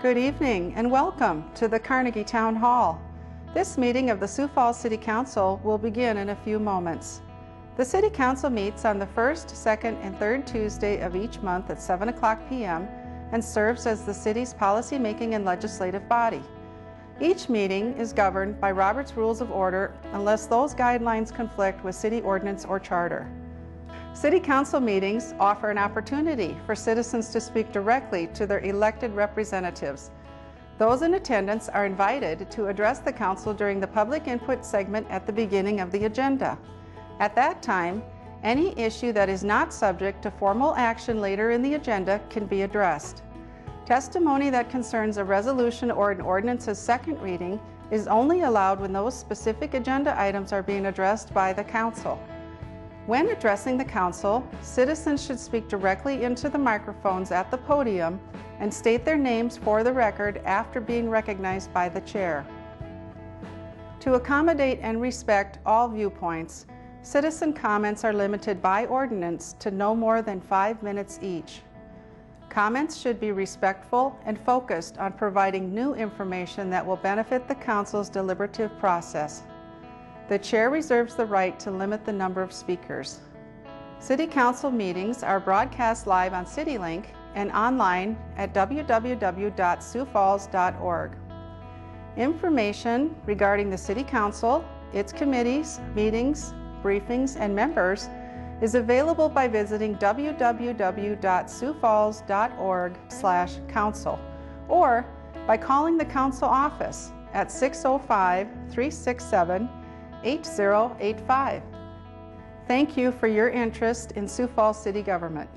Good evening and welcome to the Carnegie Town Hall. This meeting of the Sioux Falls City Council will begin in a few moments. The City Council meets on the first, second, and third Tuesday of each month at 7 o'clock p.m. and serves as the city's policy-making and legislative body. Each meeting is governed by Robert's Rules of Order unless those guidelines conflict with city ordinance or charter. City Council meetings offer an opportunity for citizens to speak directly to their elected representatives. Those in attendance are invited to address the Council during the public input segment at the beginning of the agenda. At that time, any issue that is not subject to formal action later in the agenda can be addressed. Testimony that concerns a resolution or an ordinance's second reading is only allowed when those specific agenda items are being addressed by the Council. When addressing the Council, citizens should speak directly into the microphones at the podium and state their names for the record after being recognized by the Chair. To accommodate and respect all viewpoints, citizen comments are limited by ordinance to no more than 5 minutes each. Comments should be respectful and focused on providing new information that will benefit the Council's deliberative process. The Chair reserves the right to limit the number of speakers. City Council meetings are broadcast live on CityLink and online at www.siouxfalls.org. Information regarding the City Council, its committees, meetings, briefings, and members is available by visiting www.siouxfalls.org/council or by calling the Council office at 605-367-8085. Thank you for your interest in Sioux Falls City Government.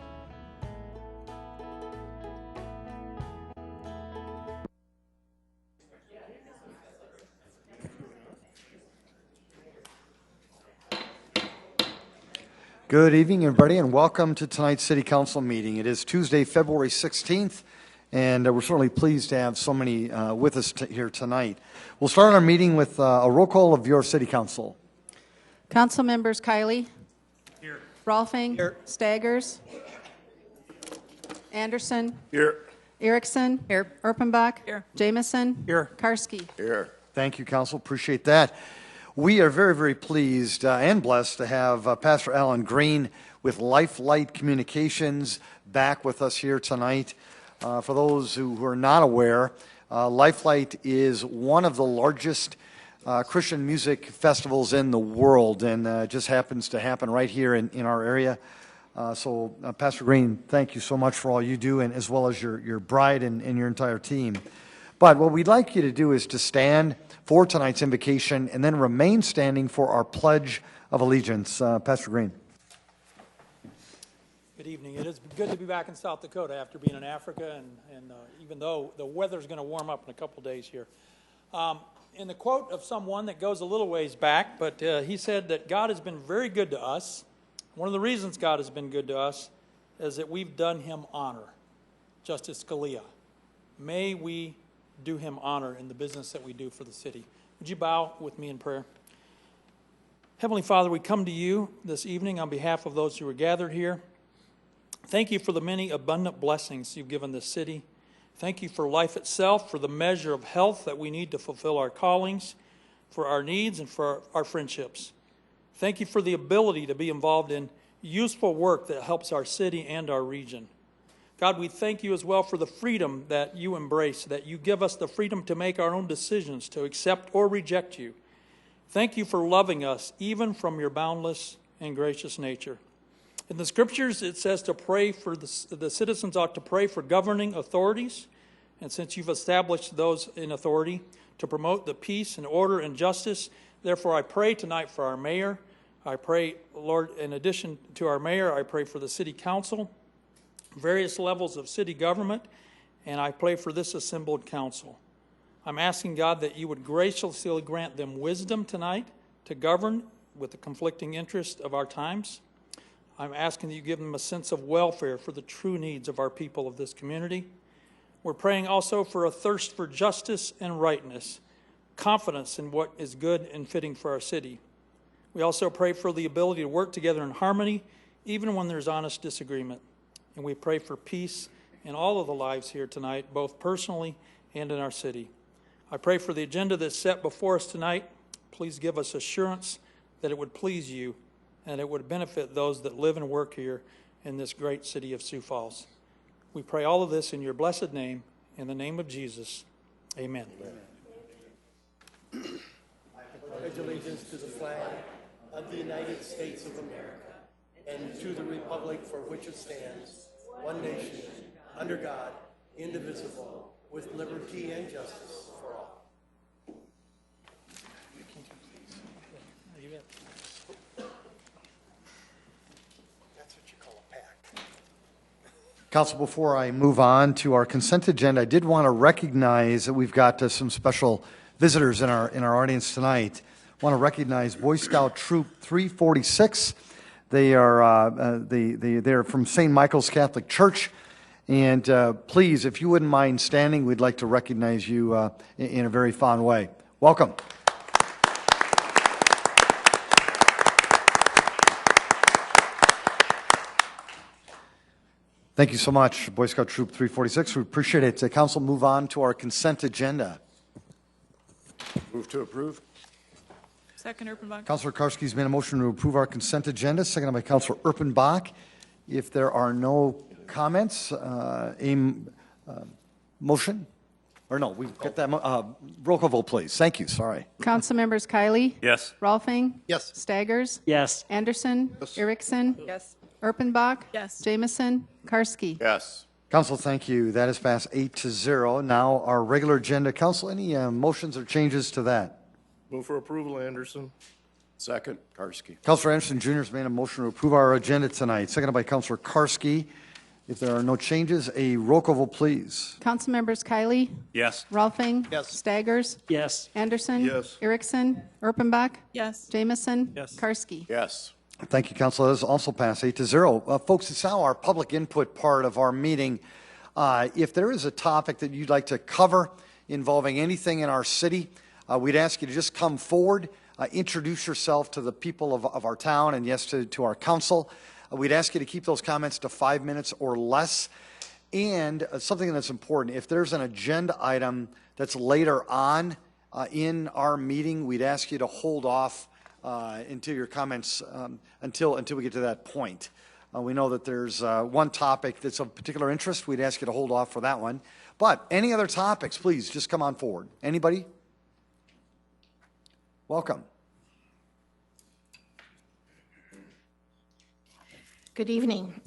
Good evening, everybody, and welcome to tonight's City Council meeting. It is Tuesday, February 16th, and we're certainly pleased to have so many with us here tonight. We'll start our meeting with a roll call of your City Council. Council members Kiley. Here. Rolfing. Here. Staggers. Anderson. Here. Erickson. Here. Erpenbach. Here. Jamison. Here. Karski. Here. Thank you, Council. Appreciate that. We are very, very pleased and blessed to have Pastor Alan Green with Lifelight Communications back with us here tonight. For those who are not aware, Lifelight is one of the largest Christian music festivals in the world, and just happens to happen right here in our area. So, Pastor Green, thank you so much for all you do, and as well as your bride and your entire team. But what we'd like you to do is to stand for tonight's invocation and then remain standing for our Pledge of Allegiance. Pastor Green. Good evening. It is good to be back in South Dakota after being in Africa, and even though the weather's going to warm up in a couple days here. In the quote of someone that goes a little ways back, but he said that God has been very good to us. One of the reasons God has been good to us is that we've done him honor. Justice Scalia. May we do him honor in the business that we do for the city. Would you bow with me in prayer? Heavenly Father, we come to you this evening on behalf of those who are gathered here. Thank you for the many abundant blessings you've given this city. Thank you for life itself, for the measure of health that we need to fulfill our callings, for our needs, and for our friendships. Thank you for the ability to be involved in useful work that helps our city and our region. God, we thank you as well for the freedom that you embrace, that you give us the freedom to make our own decisions, to accept or reject you. Thank you for loving us, even from your boundless and gracious nature. In the Scriptures, it says to pray for the citizens ought to pray for governing authorities, and since you've established those in authority, to promote the peace and order and justice. Therefore, I pray tonight for our mayor. I pray, Lord, in addition to our mayor, I pray for the City Council, various levels of city government, and I pray for this assembled council. I'm asking God that you would graciously grant them wisdom tonight to govern with the conflicting interests of our times. I'm asking that you give them a sense of welfare for the true needs of our people of this community. We're praying also for a thirst for justice and rightness, confidence in what is good and fitting for our city. We also pray for the ability to work together in harmony, even when there's honest disagreement. And we pray for peace in all of the lives here tonight, both personally and in our city. I pray for the agenda that's set before us tonight. Please give us assurance that it would please you and it would benefit those that live and work here in this great city of Sioux Falls. We pray all of this in your blessed name, in the name of Jesus. Amen. I pledge allegiance to the flag of the United States of America and to the republic for which it stands, one nation, under God, indivisible, with liberty and justice for all. That's what you call a pact. Council, before I move on to our consent agenda, I did want to recognize that we've got some special visitors in our audience tonight. I want to recognize Boy Scout Troop 346. They are they're from St. Michael's Catholic Church, and please, if you wouldn't mind standing, we'd like to recognize you in a very fond way. Welcome. Thank you so much, Boy Scout Troop 346. We appreciate it. Council, move on to our consent agenda. Move to approve. Second, Erpenbach. Councilor Karski's made a motion to approve our consent agenda, seconded by Councilor Erpenbach. If there are no comments, motion? Or no, we get that. Roll call vote, please. Thank you. Sorry. Council members Kylie? Yes. Rolfing? Yes. Staggers? Yes. Anderson? Erickson? Yes. Erpenbach? Yes. Jamison? Karski? Yes. Council, thank you. That is passed 8-0. Now our regular agenda. Council, any motions or changes to that? Move for approval, Anderson. Second, Karski. Councilor Anderson Jr. has made a motion to approve our agenda tonight, seconded by Councilor Karski. If there are no changes, a roll call vote, please. Council members Kylie? Yes. Rolfing? Yes. Staggers? Yes. Anderson? Yes. Erickson? Erpenbach? Yes. Jamison? Yes. Karski? Yes. Thank you, Council. That is also passed 8-0. Folks, it's now our public input part of our meeting. If there is a topic that you'd like to cover involving anything in our city, we'd ask you to just come forward, introduce yourself to the people of our town, and yes, to our council. We'd ask you to keep those comments to 5 minutes or less. And something that's important, if there's an agenda item that's later on in our meeting, we'd ask you to hold off until your comments, until we get to that point. We know that there's one topic that's of particular interest. We'd ask you to hold off for that one. But any other topics, please just come on forward. Anybody? Welcome. Good evening.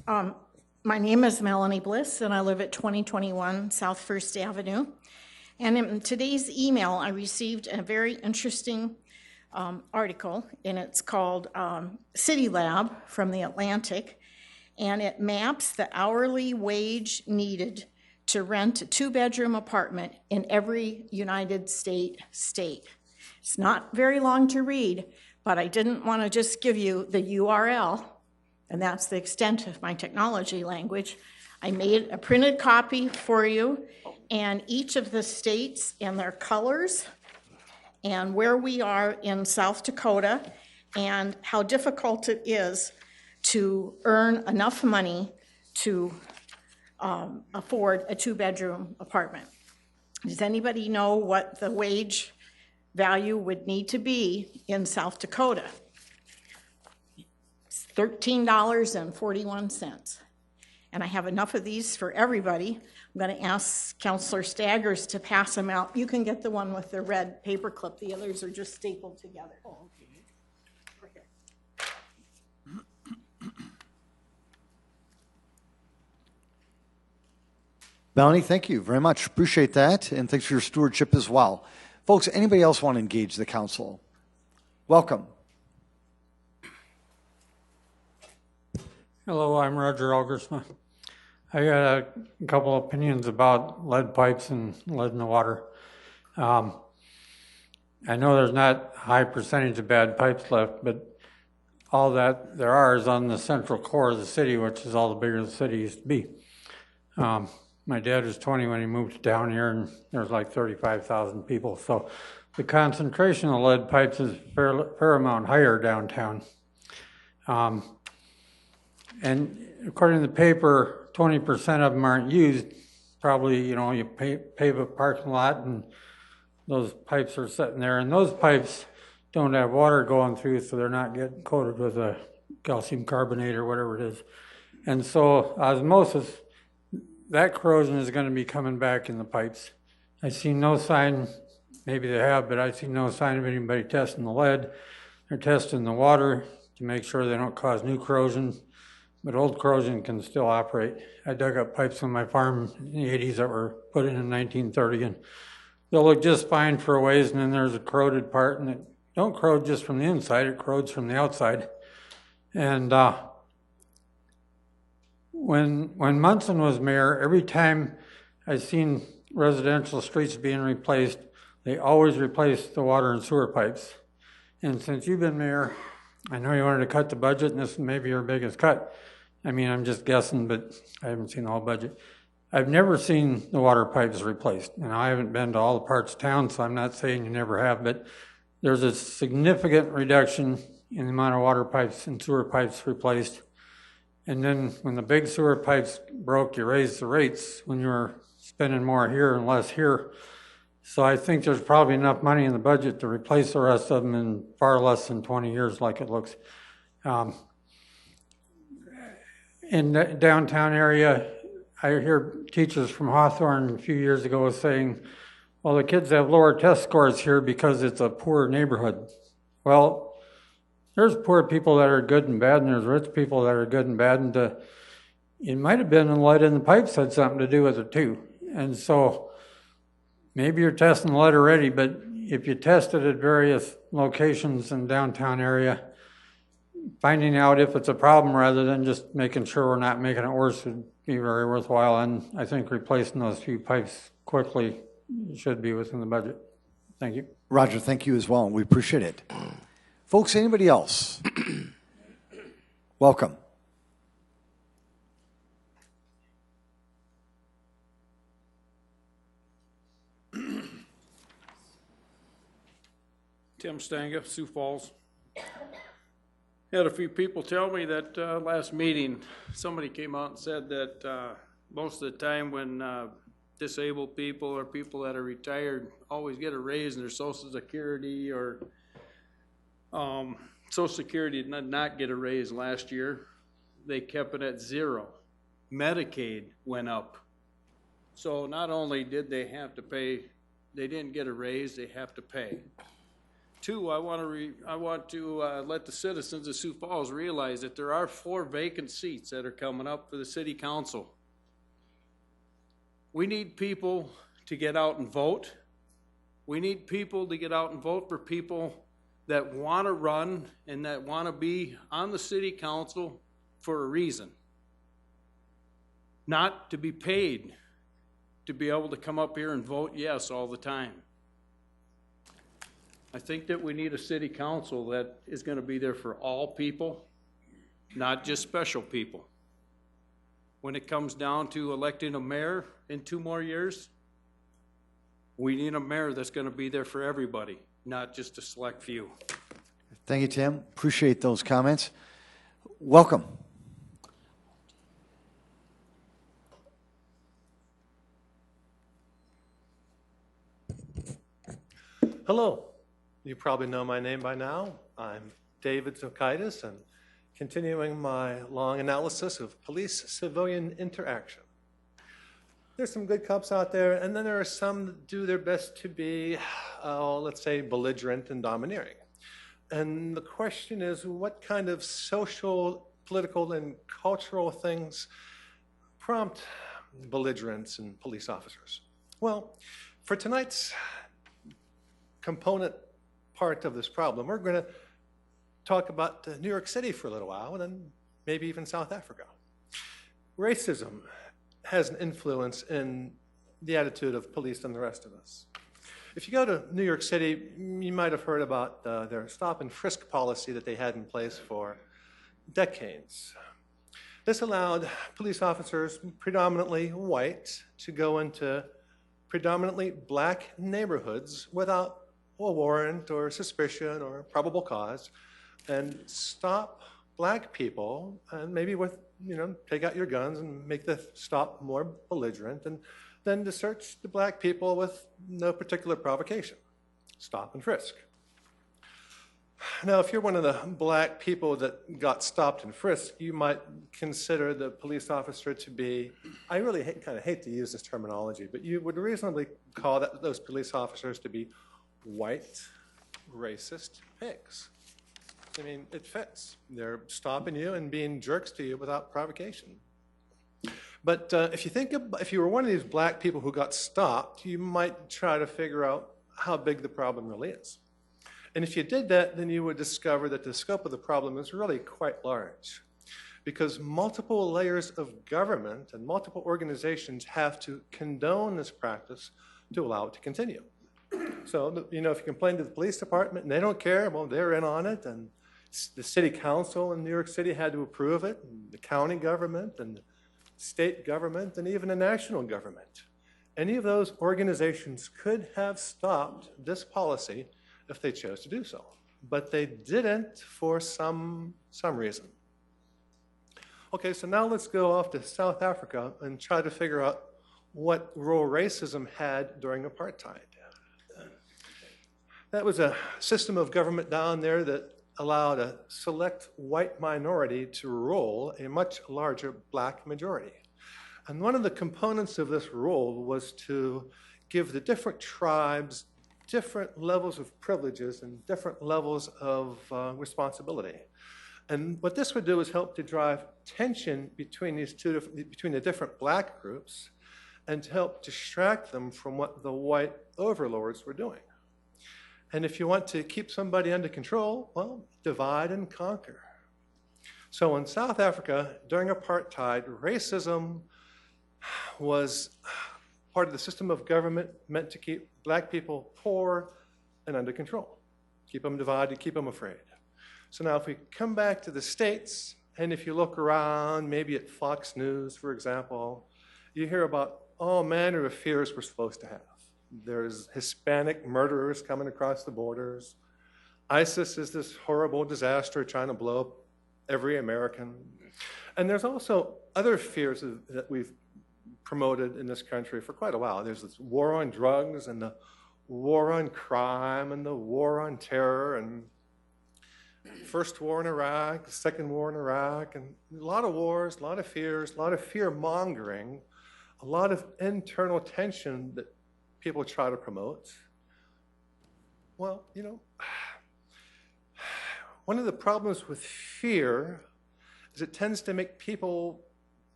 My name is Melanie Bliss, and I live at 2021 South First Avenue. And in today's email, I received a very interesting article, and it's called City Lab from the Atlantic, and it maps the hourly wage needed to rent a two-bedroom apartment in every United States state. It's not very long to read, but I didn't want to just give you the URL, and that's the extent of my technology language. I made a printed copy for you, and each of the states and their colors, and where we are in South Dakota, and how difficult it is to earn enough money to afford a two-bedroom apartment. Does anybody know what the wage value would need to be in South Dakota? It's $13.41. And I have enough of these for everybody. I'm going to ask Councilor Staggers to pass them out. You can get the one with the red paper clip. The others are just stapled together. Oh, okay. Melanie, thank you very much. Appreciate that, and thanks for your stewardship as well. Folks, anybody else want to engage the council? Welcome. Hello, I'm Roger Algersma. I got a couple opinions about lead pipes and lead in the water. I know there's not a high percentage of bad pipes left, but all that there are is on the central core of the city, which is all the bigger the city used to be. My dad was 20 when he moved down here, and there was like 35,000 people. So the concentration of lead pipes is fair amount higher downtown. And according to the paper, 20% of them aren't used probably, you know, you pave a parking lot and those pipes are sitting there, and those pipes don't have water going through, so they're not getting coated with a calcium carbonate or whatever it is. And so osmosis, that corrosion is going to be coming back in the pipes. I see no sign, maybe they have, but I see no sign of anybody testing the lead. They're testing the water to make sure they don't cause new corrosion, but old corrosion can still operate. I dug up pipes on my farm in the 80s that were put in 1930, and they'll look just fine for a ways, and then there's a corroded part, and it don't corrode just from the inside, it corrodes from the outside. And when Munson was mayor, every time I seen residential streets being replaced, they always replaced the water and sewer pipes. And since you've been mayor, I know you wanted to cut the budget, and this may be your biggest cut. I mean, I'm just guessing, but I haven't seen the whole budget. I've never seen the water pipes replaced. And I haven't been to all the parts of town, so I'm not saying you never have, but there's a significant reduction in the amount of water pipes and sewer pipes replaced. And then when the big sewer pipes broke, you raised the rates when you were spending more here and less here. So I think there's probably enough money in the budget to replace the rest of them in far less than 20 years like it looks. In the downtown area, I hear teachers from Hawthorne a few years ago saying, well, the kids have lower test scores here because it's a poor neighborhood. Well, there's poor people that are good and bad, and there's rich people that are good and bad, and it might have been the lead in the pipes had something to do with it too. And so maybe you're testing lead already, but if you test it at various locations in the downtown area, finding out if it's a problem rather than just making sure we're not making it worse would be very worthwhile. And I think replacing those few pipes quickly should be within the budget. Thank you. Roger, thank you as well. We appreciate it. Folks, anybody else? Welcome. Tim Stanga, Sioux Falls. Had a few people tell me that last meeting, somebody came out and said that most of the time when disabled people or people that are retired always get a raise in their Social Security, or Social Security did not get a raise last year. They kept it at 0. Medicaid went up. So not only did they have to pay, they didn't get a raise, they have to pay. 2, I want to let the citizens of Sioux Falls realize that there are 4 vacant seats that are coming up for the city council. We need people to get out and vote. We need people to get out and vote for people that want to run and that want to be on the city council for a reason. Not to be paid to be able to come up here and vote yes all the time. I think that we need a city council that is going to be there for all people, not just special people. When it comes down to electing a mayor in 2 more years, we need a mayor that's going to be there for everybody, not just a select few. Thank you, Tim. Appreciate those comments. Welcome. Hello. You probably know my name by now. I'm David Zokaitis, and continuing my long analysis of police-civilian interaction. There's some good cops out there, and then there are some that do their best to be, let's say, belligerent and domineering. And the question is, what kind of social, political, and cultural things prompt belligerents in police officers? Well, for tonight's component part of this problem, we're going to talk about New York City for a little while, and then maybe even South Africa. Racism has an influence in the attitude of police and the rest of us. If you go to New York City, you might have heard about their stop and frisk policy that they had in place for decades. This allowed police officers, predominantly white, to go into predominantly black neighborhoods without a warrant or suspicion or probable cause, and stop black people, and maybe with, take out your guns and make the stop more belligerent, and than to search the black people with no particular provocation. Stop and frisk. Now, if you're one of the black people that got stopped and frisked, you might consider the police officer to be, I really kind of hate to use this terminology, but you would reasonably call those police officers to be white, racist pigs. I mean, it fits. They're stopping you and being jerks to you without provocation. But if you were one of these black people who got stopped, you might try to figure out how big the problem really is. And if you did that, then you would discover that the scope of the problem is really quite large, because multiple layers of government and multiple organizations have to condone this practice to allow it to continue. So, if you complain to the police department and they don't care, well, they're in on it, and the city council in New York City had to approve it, and the county government and the state government and even the national government. Any of those organizations could have stopped this policy if they chose to do so, but they didn't for some reason. Okay, so now let's go off to South Africa and try to figure out what role racism had during apartheid. That was a system of government down there that allowed a select white minority to rule a much larger black majority. And one of the components of this rule was to give the different tribes different levels of privileges and different levels of responsibility. And what this would do is help to drive tension between between the different black groups, and to help distract them from what the white overlords were doing. And if you want to keep somebody under control, well, divide and conquer. So in South Africa, during apartheid, racism was part of the system of government meant to keep black people poor and under control, keep them divided, keep them afraid. So now if we come back to the States, and if you look around, maybe at Fox News, for example, you hear about all manner of fears we're supposed to have. There's Hispanic murderers coming across the borders. ISIS is this horrible disaster trying to blow up every American. And there's also other fears that we've promoted in this country for quite a while. There's this war on drugs and the war on crime and the war on terror and first war in Iraq, second war in Iraq, and a lot of wars, a lot of fears, a lot of fear-mongering, a lot of internal tension that people try to promote. Well, one of the problems with fear is it tends to make people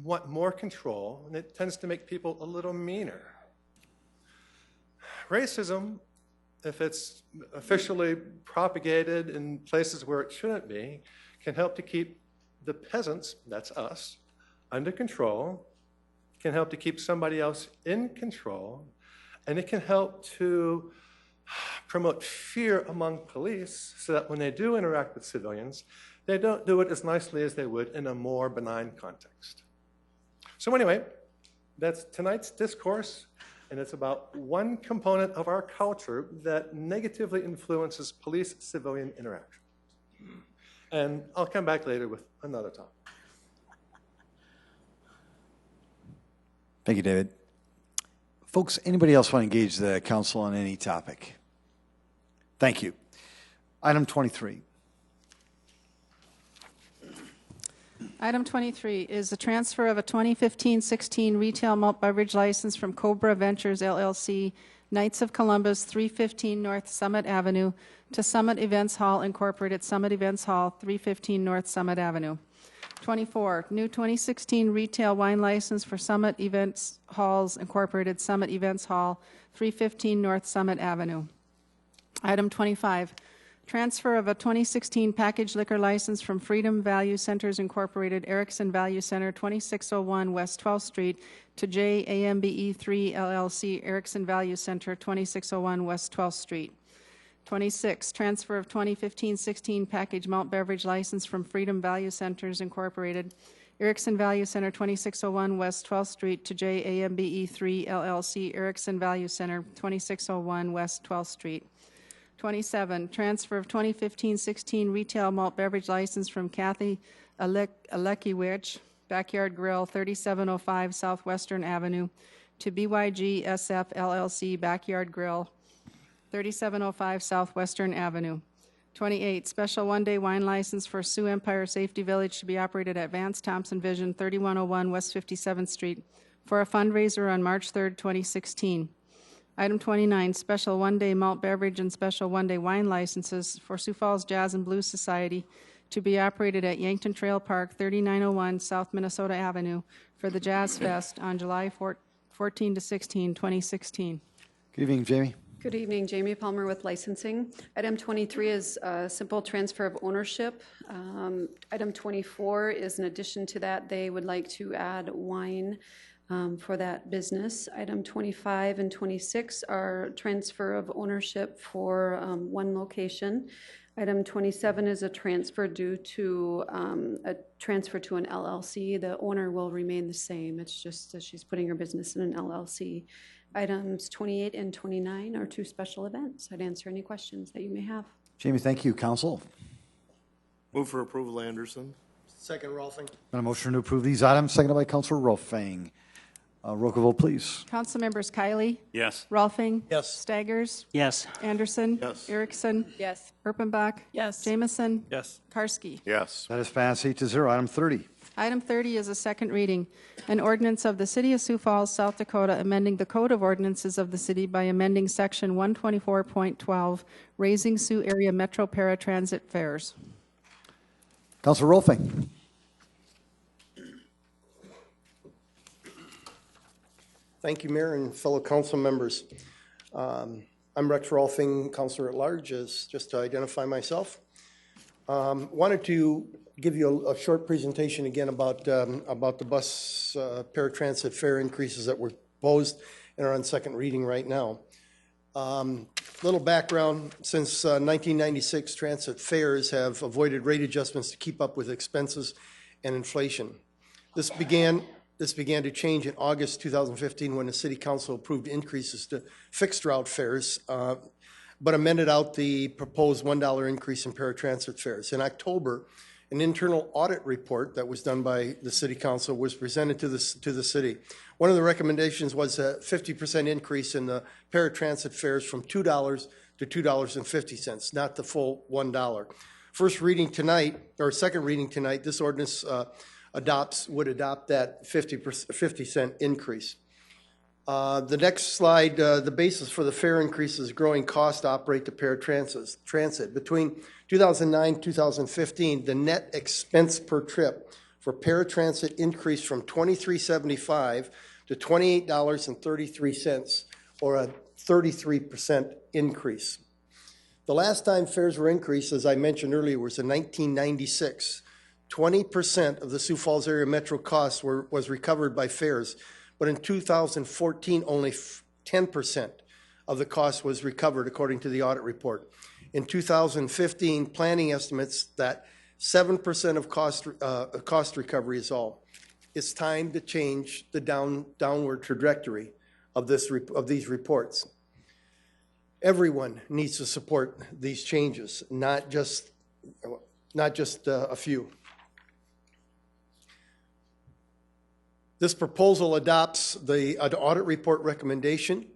want more control, and it tends to make people a little meaner. Racism, if it's officially propagated in places where it shouldn't be, can help to keep the peasants, that's us, under control, can help to keep somebody else in control, and it can help to promote fear among police so that when they do interact with civilians, they don't do it as nicely as they would in a more benign context. So anyway, that's tonight's discourse, and it's about one component of our culture that negatively influences police-civilian interaction. And I'll come back later with another topic. Thank you, David. Folks, anybody else want to engage the council on any topic? Thank you. Item 23. Item 23 is the transfer of a 2015-16 retail malt beverage license from Cobra Ventures LLC, Knights of Columbus, 315 North Summit Avenue, to Summit Events Hall Incorporated, Summit Events Hall, 315 North Summit Avenue. 24, new 2016 retail wine license for Summit Events Halls Incorporated, Summit Events Hall, 315 North Summit Avenue. Item 25, transfer of a 2016 packaged liquor license from Freedom Value Centers Incorporated, Erickson Value Center, 2601 West 12th Street, to JAMBE3 LLC, Erickson Value Center, 2601 West 12th Street. 26, transfer of 2015-16 packaged malt beverage license from Freedom Value Centers Incorporated, Erickson Value Center, 2601 West 12th Street, to JAMBE3 LLC, Erickson Value Center, 2601 West 12th Street. 27, transfer of 2015-16 retail malt beverage license from Kathy Alekiewicz, Backyard Grill, 3705 Southwestern Avenue, to BYG SF LLC Backyard Grill, 3705 Southwestern Avenue. 28, special one-day wine license for Sioux Empire Safety Village to be operated at Vance Thompson Vision, 3101 West 57th Street, for a fundraiser on March 3rd, 2016. Item 29, special one-day malt beverage and special one-day wine licenses for Sioux Falls Jazz and Blues Society to be operated at Yankton Trail Park, 3901 South Minnesota Avenue, for the Jazz Fest on July 14 to 16, 2016. Good evening, Jamie. Good evening, Jamie Palmer with licensing. Item 23 is a simple transfer of ownership. Item 24 is in addition to that, they would like to add wine for that business. Item 25 and 26 are transfer of ownership for one location. Item 27 is a transfer due to a transfer to an LLC. The owner will remain the same. It's just that she's putting her business in an LLC. Items 28 and 29 are two special events. I'd answer any questions that you may have. Jamie, thank you. Council? Move for approval, Anderson. Second, Rolfing. On a motion to approve these items, seconded by Councilor Rolfing. Roll call vote, please. Council members Kiley, Yes. Rolfing, Yes. Staggers, Yes. Anderson, Yes. Erickson, Yes. Erpenbach, Yes. Jamison, Yes. Karski. Yes. That is passed 8-0. Item 30. Item 30 is a second reading. An ordinance of the City of Sioux Falls, South Dakota, amending the Code of Ordinances of the city by amending Section 124.12, raising Sioux Area Metro Paratransit fares. Councilor Rolfing. Thank you, Mayor and fellow council members. I'm Rex Rolfing, Councilor at Large, just to identify myself. Wanted to give you a short presentation again about the bus paratransit fare increases that were proposed and are on second reading right now. Little background, since 1996, transit fares have avoided rate adjustments to keep up with expenses and inflation. This began to change in August 2015 when the City Council approved increases to fixed route fares, but amended out the proposed $1 increase in paratransit fares. In October, an internal audit report that was done by the City Council was presented to the city. One of the recommendations was a 50% increase in the paratransit fares from $2 to $2.50, not the full $1. First reading tonight, or second reading tonight, this ordinance would adopt that 50-cent increase. The next slide, the basis for the fare increase is growing cost to operate the paratransit. Between 2009 and 2015, the net expense per trip for paratransit increased from $23.75 to $28.33, or a 33% increase. The last time fares were increased, as I mentioned earlier, was in 1996. 20% of the Sioux Falls area metro costs was recovered by fares, but in 2014, only 10% of the cost was recovered, according to the audit report. In 2015, planning estimates that 7% of cost recovery is all. It's time to change the downward trajectory of these reports. Everyone needs to support these changes, not just a few. This proposal adopts the audit report recommendation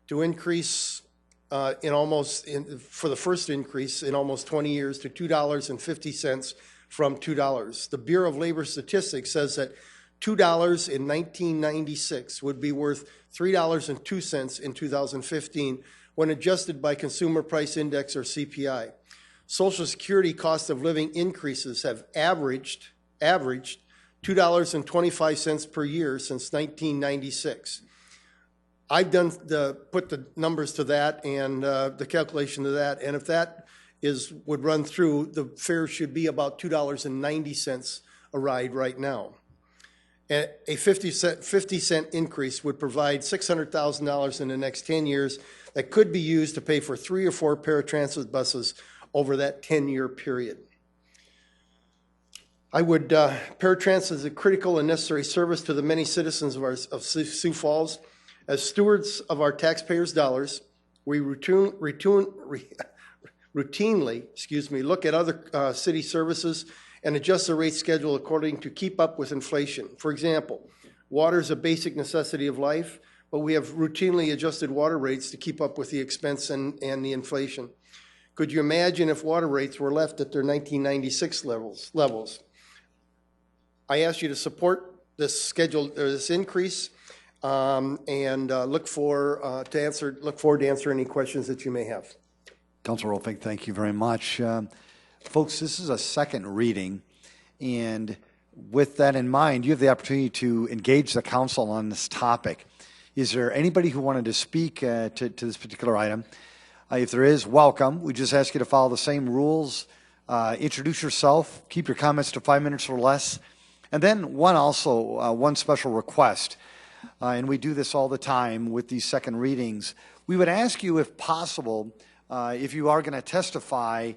to increase for the first increase in almost 20 years to $2.50 from $2. The Bureau of Labor Statistics says that $2 in 1996 would be worth $3.02 in 2015 when adjusted by Consumer Price Index or CPI. Social Security cost of living increases have averaged $2.25 per year since 1996. I've put the numbers to that and the calculation to that, and if that would run through, the fare should be about $2.90 a ride right now. And a 50-cent increase would provide $600,000 in the next 10 years that could be used to pay for 3 or 4 paratransit buses over that 10-year period. Paratransit is a critical and necessary service to the many citizens of Sioux Falls. As stewards of our taxpayers' dollars, we routinely look at other city services and adjust the rate schedule according to keep up with inflation. For example, water is a basic necessity of life, but we have routinely adjusted water rates to keep up with the expense and the inflation. Could you imagine if water rates were left at their 1996 levels? I ask you to support this schedule or this increase, and look forward to answer any questions that you may have. Councilor Rolfing, thank you very much. Folks, this is a second reading, and with that in mind, you have the opportunity to engage the council on this topic. Is there anybody who wanted to speak to this particular item? If there is, welcome. We just ask you to follow the same rules. Introduce yourself. Keep your comments to 5 minutes or less. And then one special request, and we do this all the time with these second readings. We would ask you, if possible, if you are going to testify,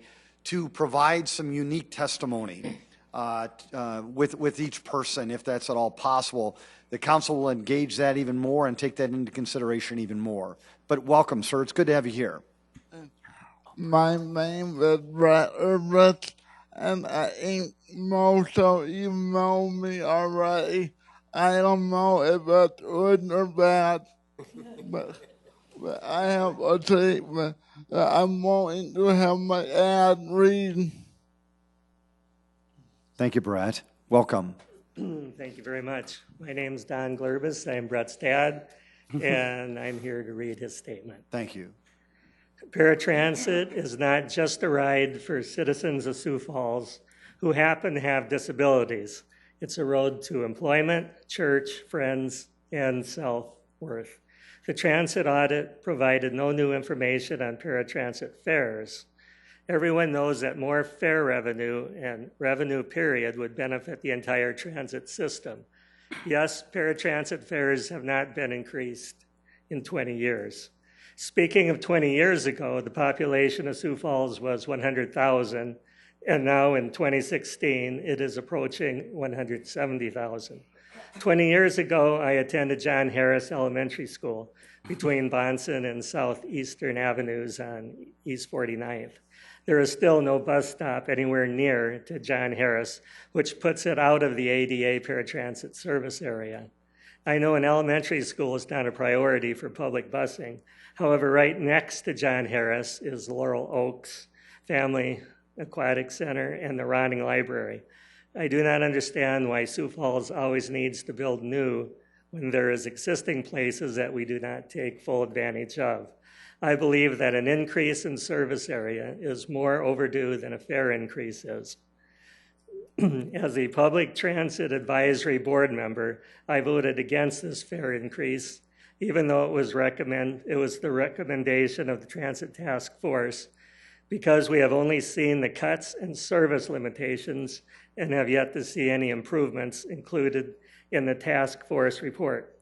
to provide some unique testimony with each person, if that's at all possible. The council will engage that even more and take that into consideration even more. But welcome, sir. It's good to have you here. My name is Brett Herbert, and I think most of you know me already. I don't know if it's good or bad, but I have a statement that I'm wanting to have my ad read. Thank you, Brett. Welcome. Thank you very much. My name's Don Glerbus. I'm Brett's dad, and I'm here to read his statement. Thank you. Paratransit is not just a ride for citizens of Sioux Falls who happen to have disabilities. It's a road to employment, church, friends, and self-worth. The transit audit provided no new information on paratransit fares. Everyone knows that more fare revenue and revenue period would benefit the entire transit system. Yes, paratransit fares have not been increased in 20 years. Speaking of 20 years ago, the population of Sioux Falls was 100,000, and now in 2016, it is approaching 170,000. 20 years ago, I attended John Harris Elementary School between Bonson and Southeastern Avenues on East 49th. There is still no bus stop anywhere near to John Harris, which puts it out of the ADA paratransit service area. I know an elementary school is not a priority for public busing. However, right next to John Harris is Laurel Oaks Family Aquatic Center and the Ronning Library. I do not understand why Sioux Falls always needs to build new when there is existing places that we do not take full advantage of. I believe that an increase in service area is more overdue than a fare increase is. As a public transit advisory board member, I voted against this fare increase, even though it was the recommendation of the Transit Task Force, because we have only seen the cuts and service limitations and have yet to see any improvements included in the task force report.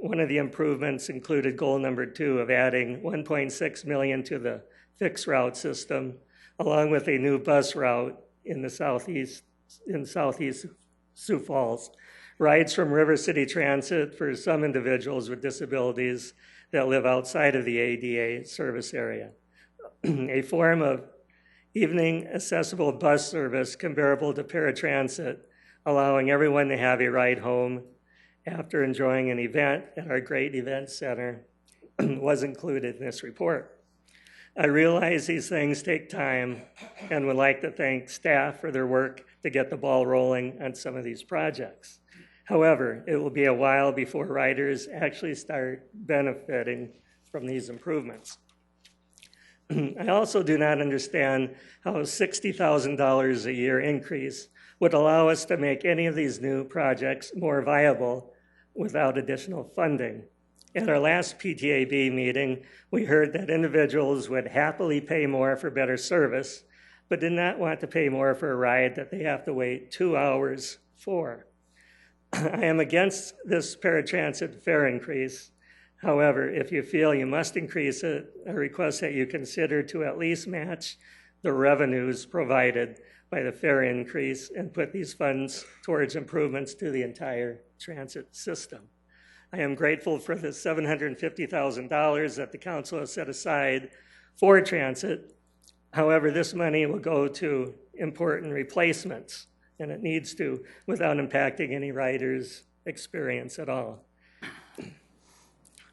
One of the improvements included goal number 2 of adding $1.6 million to the fixed route system, along with a new bus route in southeast Sioux Falls. Rides from River City Transit for some individuals with disabilities that live outside of the ADA service area. A form of evening accessible bus service comparable to paratransit, allowing everyone to have a ride home after enjoying an event at our great event center was included in this report. I realize these things take time and would like to thank staff for their work to get the ball rolling on some of these projects. However, it will be a while before riders actually start benefiting from these improvements. I also do not understand how a $60,000 a year increase would allow us to make any of these new projects more viable without additional funding. At our last PTAB meeting, we heard that individuals would happily pay more for better service, but did not want to pay more for a ride that they have to wait 2 hours for. I am against this paratransit fare increase. However, if you feel you must increase it, I request that you consider to at least match the revenues provided by the fare increase and put these funds towards improvements to the entire transit system. I am grateful for the $750,000 that the council has set aside for transit. However, this money will go to important replacements, and it needs to, without impacting any riders' experience at all.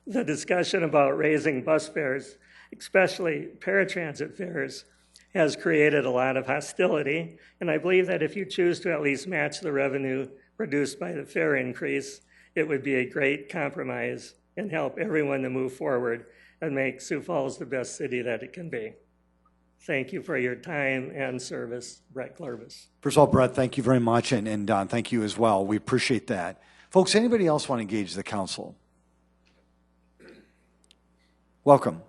The discussion about raising bus fares, especially paratransit fares, has created a lot of hostility, and I believe that if you choose to at least match the revenue produced by the fare increase, it would be a great compromise and help everyone to move forward and make Sioux Falls the best city that it can be. Thank you for your time and service, Brett Clovis. First of all, Brett, thank you very much, and Don, thank you as well. We appreciate that. Folks, anybody else want to engage the council? Welcome.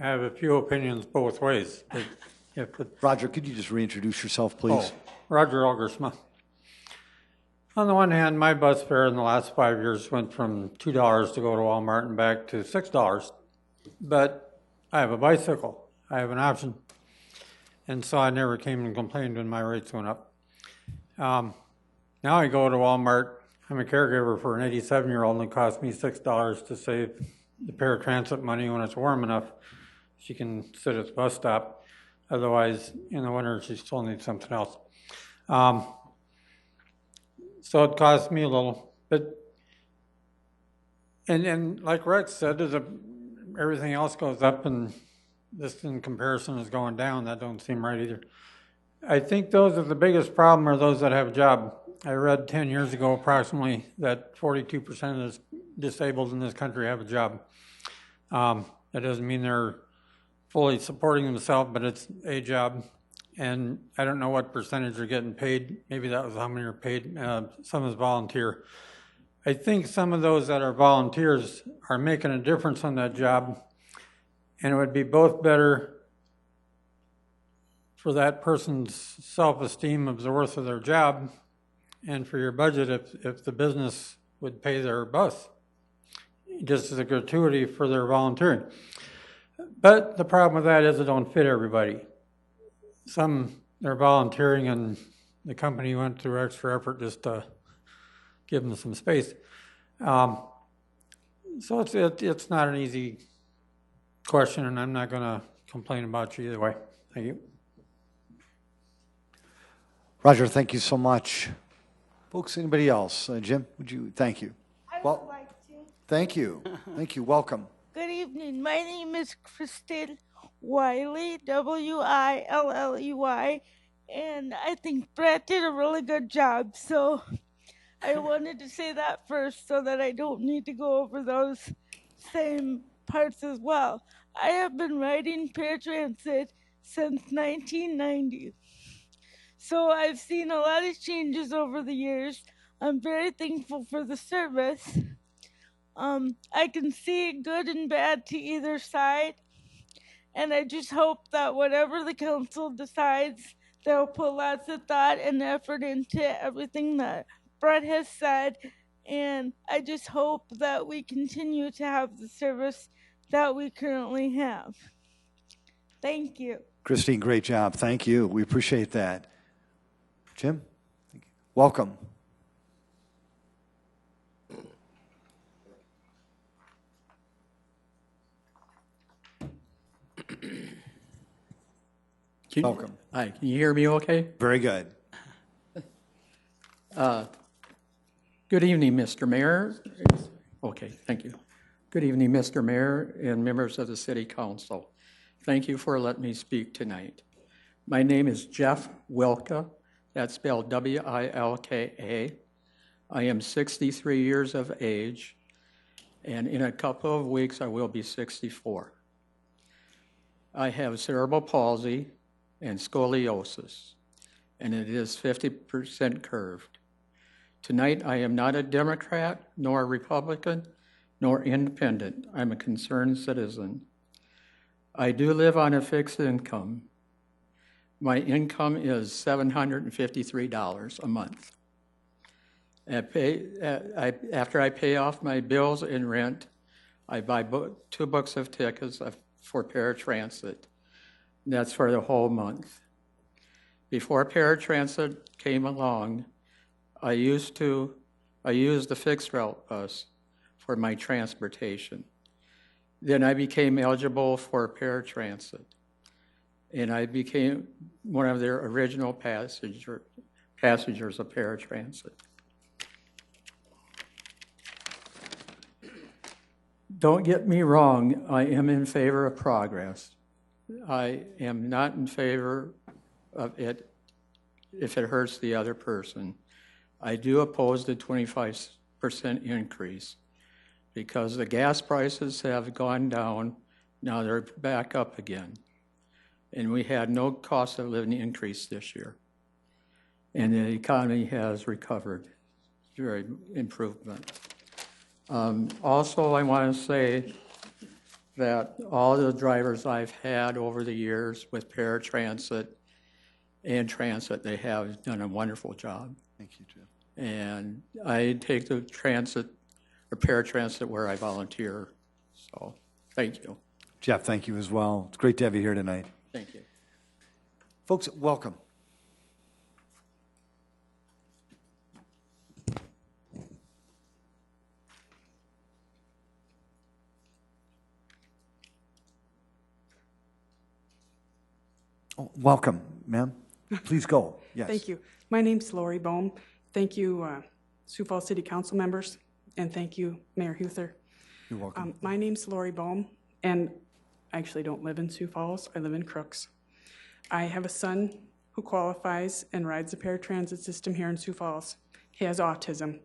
I have a few opinions both ways. Roger, could you just reintroduce yourself, please? Oh, Roger Algersma. On the one hand, my bus fare in the last 5 years went from $2 to go to Walmart and back to $6. But I have a bicycle. I have an option. And so I never came and complained when my rates went up. Now I go to Walmart. I'm a caregiver for an 87-year-old, and it costs me $6 to save the paratransit money when it's warm enough. She can sit at the bus stop. Otherwise, in the winter, she still needs something else. So it costs me a little. But and like Rex said, everything else goes up, and this in comparison is going down. That don't seem right either. I think those are the biggest problem are those that have a job. I read 10 years ago approximately that 42% of the disabled in this country have a job. That doesn't mean they're fully supporting themselves, but it's a job. And I don't know what percentage are getting paid. Maybe that was how many are paid. Some is volunteer. I think some of those that are volunteers are making a difference on that job, and it would be both better for that person's self-esteem of the worth of their job and for your budget if the business would pay their bus, just as a gratuity for their volunteering. But the problem with that is it don't fit everybody. Some, they're volunteering and the company went through extra effort just to give them some space. So it's not an easy question, and I'm not going to complain about you either way. Thank you. Roger, thank you so much. Folks, anybody else? Jim, would you? Thank you. I would like to. Thank you. Thank you. Welcome. Good evening. My name is Kristen Wiley, Willey, and I think Brett did a really good job. So I wanted to say that first so that I don't need to go over those same parts as well. I have been riding paratransit since 1990. So I've seen a lot of changes over the years. I'm very thankful for the service. I can see good and bad to either side. And I just hope that whatever the council decides, they'll put lots of thought and effort into everything that Brett has said. And I just hope that we continue to have the service that we currently have. Thank you. Christine, great job. Thank you. We appreciate that. Jim, welcome. Welcome. Hi, can you hear me okay? Very good. Good evening, Mr. Mayor. Okay, thank you. Good evening, Mr. Mayor and members of the City Council. Thank you for letting me speak tonight. My name is Jeff Wilka. That's spelled W-I-L-K-A. I am 63 years of age, and in a couple of weeks I will be 64. I have cerebral palsy and scoliosis, and it is 50% curved. Tonight I am not a Democrat, nor a Republican, nor independent. I'm a concerned citizen. I do live on a fixed income. My income is $753 a month. After I pay off my bills and rent, I buy 2 books of tickets for paratransit. That's for the whole month. Before paratransit came along, I used the fixed route bus for my transportation. Then I became eligible for paratransit, and I became one of their original passengers of paratransit. Don't get me wrong, I am in favor of progress. I am not in favor of it if it hurts the other person. I do oppose the 25% increase because the gas prices have gone down. Now they're back up again. And we had no cost of living increase this year. And the economy has recovered. Very improvement. Also, I want to say that all the drivers I've had over the years with paratransit and transit, they have done a wonderful job. Thank you, Jeff. And I take the transit or paratransit where I volunteer. So, thank you. Jeff, thank you as well. It's great to have you here tonight. Thank you. Folks, welcome. Oh, welcome, ma'am. Please go. Yes. Thank you. My name's Lori Bohm. Thank you, Sioux Falls City Council members, and thank you, Mayor Huther. You're welcome. My name's Lori Bohm, and I actually don't live in Sioux Falls. I live in Crooks. I have a son who qualifies and rides the paratransit system here in Sioux Falls. He has autism.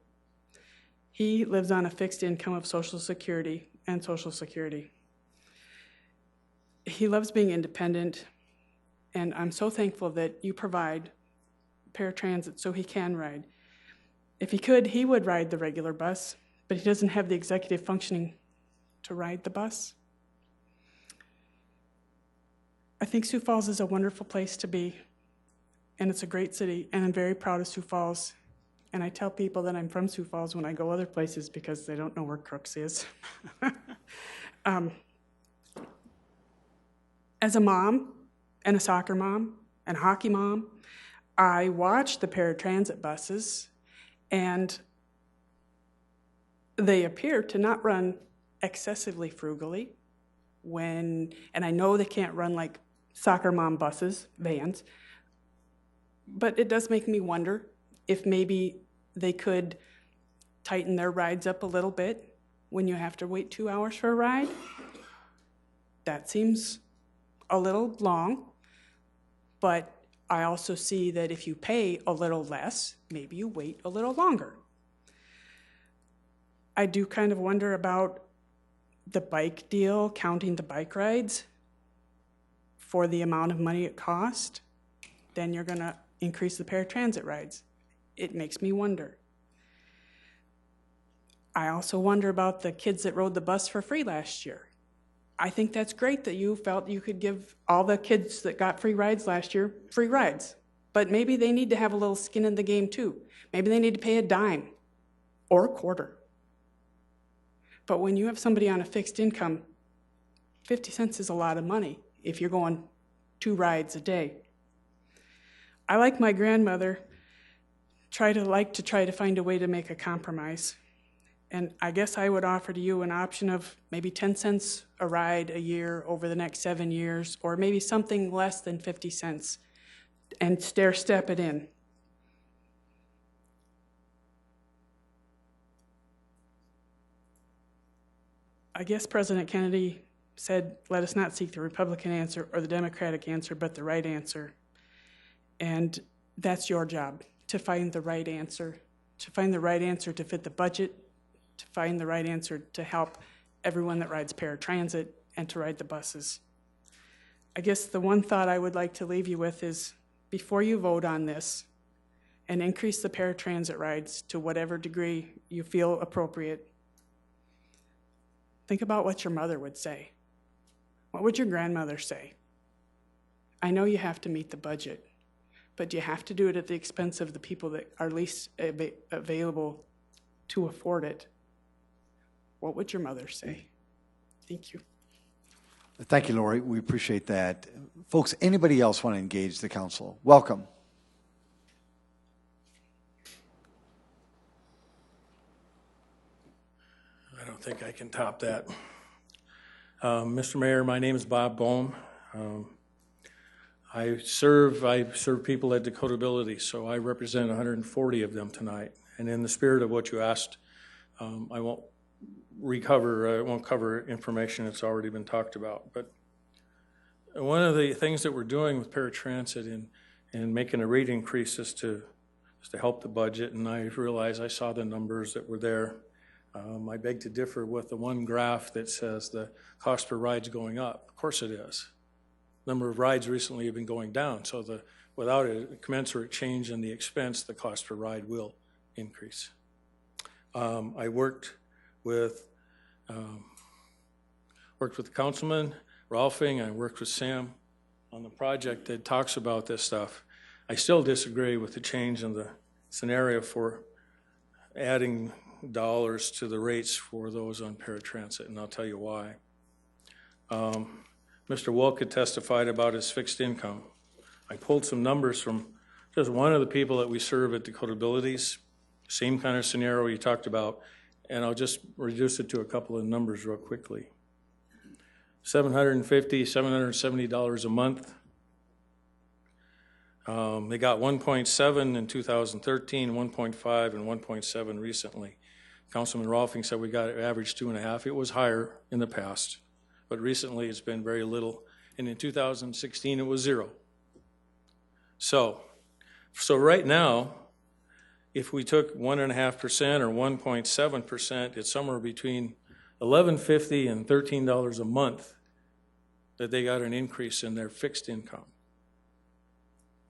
He lives on a fixed income of Social Security and Social Security. He loves being independent, and I'm so thankful that you provide paratransit so he can ride. If he could, he would ride the regular bus, but he doesn't have the executive functioning to ride the bus. I think Sioux Falls is a wonderful place to be, and it's a great city, and I'm very proud of Sioux Falls. And I tell people that I'm from Sioux Falls when I go other places because they don't know where Crooks is. As a mom, and a soccer mom, and a hockey mom, I watch the paratransit buses, and they appear to not run excessively frugally and I know they can't run like soccer mom buses, vans, but it does make me wonder if maybe they could tighten their rides up a little bit when you have to wait 2 hours for a ride. That seems a little long, but I also see that if you pay a little less, maybe you wait a little longer. I do kind of wonder about the bike deal, counting the bike rides for the amount of money it costs. Then you're going to increase the paratransit rides. It makes me wonder. I also wonder about the kids that rode the bus for free last year. I think that's great that you felt you could give all the kids that got free rides last year free rides. But maybe they need to have a little skin in the game too. Maybe they need to pay a dime or a quarter. But when you have somebody on a fixed income, 50 cents is a lot of money if you're going 2 rides a day. I, like my grandmother, try to find a way to make a compromise. And I guess I would offer to you an option of maybe 10 cents a ride a year over the next 7 years, or maybe something less than 50 cents, and stair-step it in. I guess President Kennedy said, let us not seek the Republican answer or the Democratic answer, but the right answer. And that's your job, to find the right answer, to fit the budget, to find the right answer to help everyone that rides paratransit and to ride the buses. I guess the one thought I would like to leave you with is, before you vote on this and increase the paratransit rides to whatever degree you feel appropriate, think about what your mother would say. What would your grandmother say? I know you have to meet the budget, but do you have to do it at the expense of the people that are least available to afford it? What would your mother say? Thank you. Thank you, Lori. We appreciate that. Folks, anybody else want to engage the council? Welcome. I don't think I can top that. Mr. Mayor, my name is Bob Bohm. I serve people at Dakota Ability, so I represent 140 of them tonight. And in the spirit of what you asked, I won't it won't cover information that's already been talked about. But one of the things that we're doing with paratransit and making a rate increase is to help the budget, and I realize I saw the numbers that were there. I beg to differ with the one graph that says the cost per ride's going up. Of course it is. Number of rides recently have been going down, so without a commensurate change in the expense, the cost per ride will increase. I worked with Councilman Rolfing, I worked with Sam on the project that talks about this stuff. I still disagree with the change in the scenario for adding dollars to the rates for those on paratransit, and I'll tell you why. Mr. Wolke testified about his fixed income. I pulled some numbers from just one of the people that we serve at Dakota Abilities, same kind of scenario you talked about, and I'll just reduce it to a couple of numbers real quickly. $750, $770 a month. They got 1.7 in 2013, 1.5, and 1.7 recently. Councilman Rolfing said we got an average 2.5. It was higher in the past, but recently it's been very little. And in 2016, it was 0. So right now, if we took 1.5% or 1.7%, it's somewhere between $11.50 and $13 a month that they got an increase in their fixed income.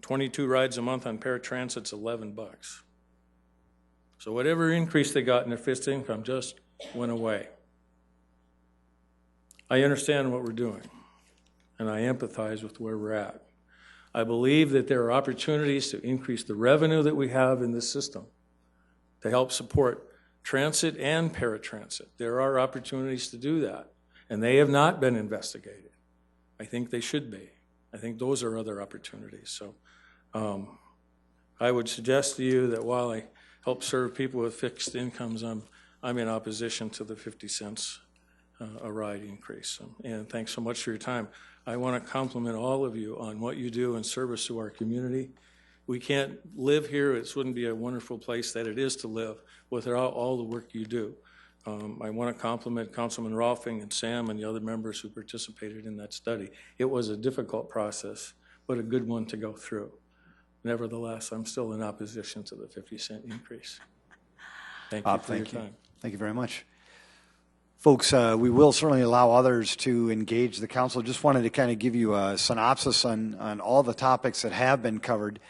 22 rides a month on paratransit's $11. So whatever increase they got in their fixed income just went away. I understand what we're doing, and I empathize with where we're at. I believe that there are opportunities to increase the revenue that we have in this system to help support transit and paratransit. There are opportunities to do that, and they have not been investigated. I think they should be. I think those are other opportunities. So I would suggest to you that while I help serve people with fixed incomes, I'm in opposition to the 50 cents a ride increase. And thanks so much for your time. I want to compliment all of you on what you do in service to our community. We can't live here. It wouldn't be a wonderful place that it is to live without all the work you do. I want to compliment Councilman Rolfing and Sam and the other members who participated in that study. It was a difficult process, but a good one to go through. Nevertheless, I'm still in opposition to the 50-cent increase. Thank you for your time. Thank you very much. Folks, we will certainly allow others to engage the council. Just wanted to kind of give you a synopsis on all the topics that have been covered.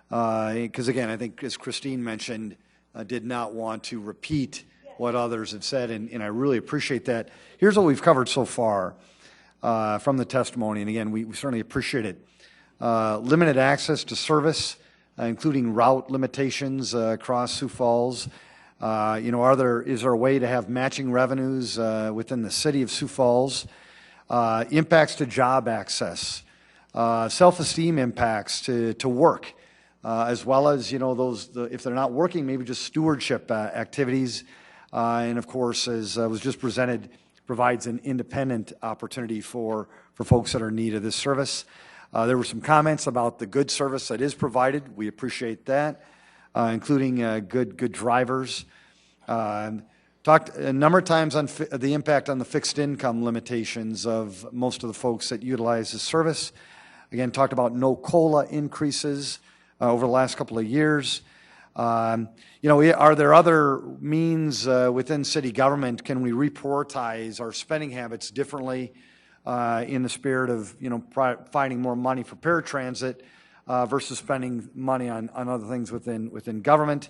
Because again, I think as Christine mentioned, did not want to repeat what others have said, and I really appreciate that. Here's what we've covered so far from the testimony, and again, we certainly appreciate it. Limited access to service, including route limitations across Sioux Falls. Is there a way to have matching revenues within the city of Sioux Falls? Impacts to job access, self-esteem impacts to work, as well as if they're not working, maybe just stewardship activities, and of course, as was just presented, provides an independent opportunity for folks that are in need of this service. There were some comments about the good service that is provided. We appreciate that. Including good drivers. Talked a number of times on the impact on the fixed income limitations of most of the folks that utilize the service. Again, talked about no COLA increases over the last couple of years. Are there other means within city government? Can we reprioritize our spending habits differently in the spirit of finding more money for paratransit? Versus spending money on other things within government.